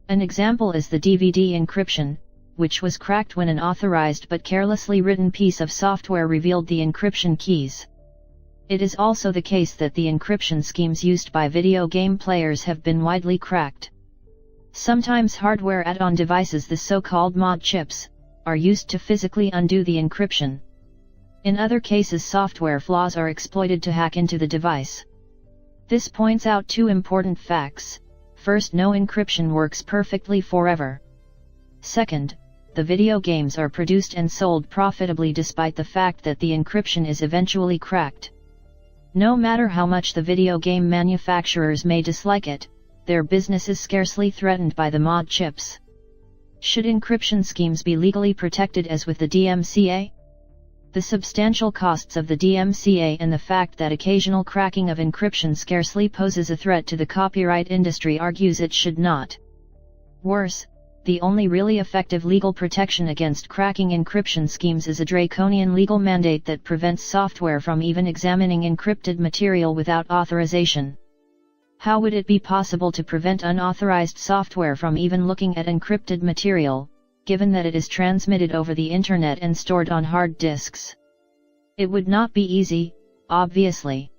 An example is the DVD encryption, which was cracked when an authorized but carelessly written piece of software revealed the encryption keys. It is also the case that the encryption schemes used by video game players have been widely cracked. Sometimes hardware add-on devices, the so-called mod chips, are used to physically undo the encryption. In other cases, software flaws are exploited to hack into the device. This points out two important facts. First, no encryption works perfectly forever. Second, the video games are produced and sold profitably despite the fact that the encryption is eventually cracked. No matter how much the video game manufacturers may dislike it, their business is scarcely threatened by the mod chips. Should encryption schemes be legally protected as with the DMCA? The substantial costs of the DMCA and the fact that occasional cracking of encryption scarcely poses a threat to the copyright industry argues it should not. Worse, the only really effective legal protection against cracking encryption schemes is a draconian legal mandate that prevents software from even examining encrypted material without authorization. How would it be possible to prevent unauthorized software from even looking at encrypted material, given that it is transmitted over the internet and stored on hard disks? It would not be easy, obviously.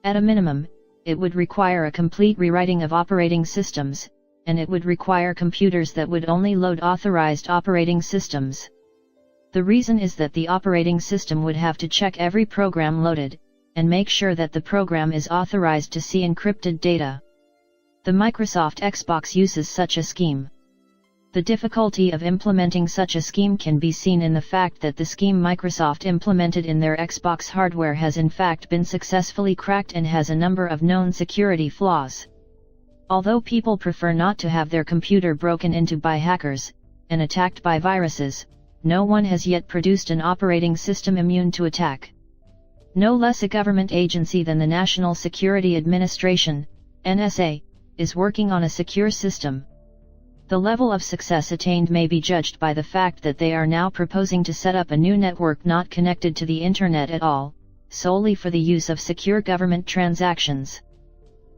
At a minimum, it would require a complete rewriting of operating systems, and it would require computers that would only load authorized operating systems. The reason is that the operating system would have to check every program loaded, and make sure that the program is authorized to see encrypted data. The Microsoft Xbox uses such a scheme. The difficulty of implementing such a scheme can be seen in the fact that the scheme Microsoft implemented in their Xbox hardware has in fact been successfully cracked and has a number of known security flaws. Although people prefer not to have their computer broken into by hackers, and attacked by viruses, no one has yet produced an operating system immune to attack. No less a government agency than the National Security Administration, NSA, is working on a secure system. The level of success attained may be judged by the fact that they are now proposing to set up a new network not connected to the Internet at all, solely for the use of secure government transactions.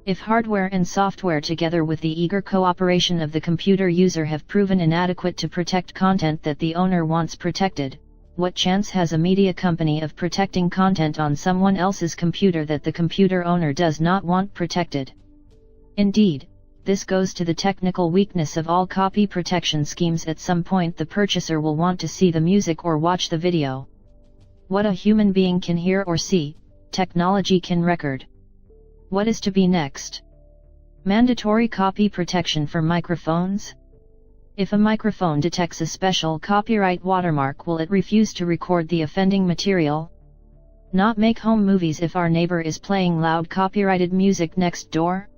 If hardware and software together with the eager cooperation of the computer user have proven inadequate to protect content that the owner wants protected, what chance has a media company of protecting content on someone else's computer that the computer owner does not want protected? Indeed, this goes to the technical weakness of all copy protection schemes. At some point the purchaser will want to see the music or watch the video. What a human being can hear or see, technology can record. What is to be next? Mandatory copy protection for microphones? If a microphone detects a special copyright watermark, will it refuse to record the offending material? Not make home movies if our neighbor is playing loud copyrighted music next door?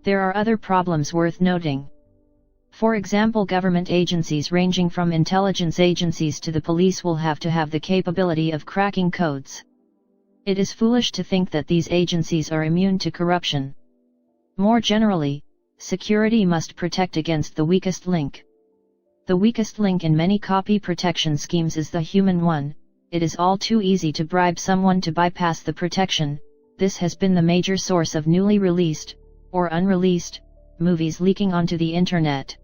There are other problems worth noting. For example, government agencies ranging from intelligence agencies to the police will have to have the capability of cracking codes. It is foolish to think that these agencies are immune to corruption. More generally, security must protect against the weakest link. The weakest link in many copy protection schemes is the human one. It is all too easy to bribe someone to bypass the protection. This has been the major source of newly released, or unreleased, movies leaking onto the internet.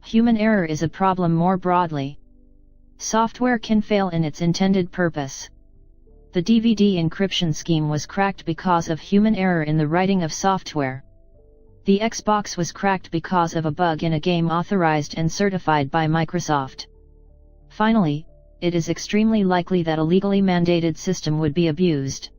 Human error is a problem more broadly. Software can fail in its intended purpose. The DVD encryption scheme was cracked because of human error in the writing of software. The Xbox was cracked because of a bug in a game authorized and certified by Microsoft. Finally, it is extremely likely that a legally mandated system would be abused.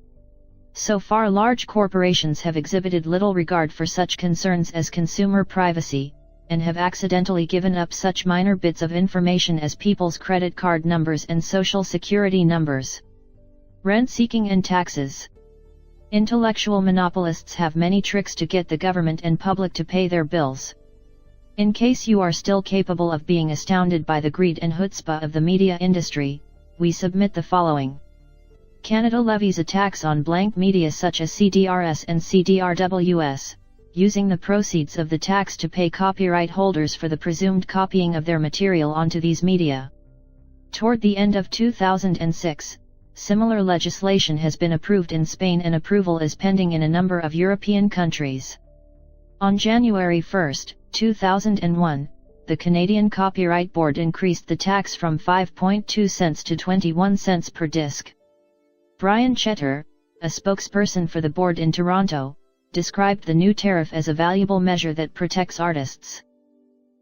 So far, large corporations have exhibited little regard for such concerns as consumer privacy, and have accidentally given up such minor bits of information as people's credit card numbers and social security numbers. Rent-seeking and taxes. Intellectual monopolists have many tricks to get the government and public to pay their bills. In case you are still capable of being astounded by the greed and chutzpah of the media industry, we submit the following. Canada levies a tax on blank media such as CDRS and CDRWS, using the proceeds of the tax to pay copyright holders for the presumed copying of their material onto these media. Toward the end of 2006, similar legislation has been approved in Spain and approval is pending in a number of European countries. On January 1, 2001, the Canadian Copyright Board increased the tax from 5.2 cents to 21 cents per disc. Brian GETTR, a spokesperson for the board in Toronto, described the new tariff as a valuable measure that protects artists.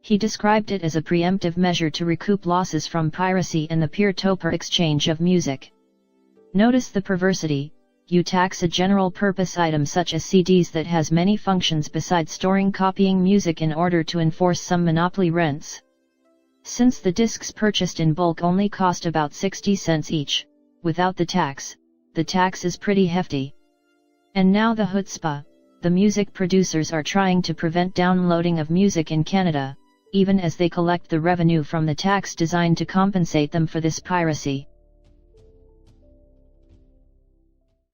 He described it as a preemptive measure to recoup losses from piracy and the peer-to-peer exchange of music. Notice the perversity: you tax a general-purpose item such as CDs that has many functions besides storing copying music in order to enforce some monopoly rents. Since the discs purchased in bulk only cost about 60 cents each, without the tax is pretty hefty. And now the chutzpah: the music producers are trying to prevent downloading of music in Canada, even as they collect the revenue from the tax designed to compensate them for this piracy.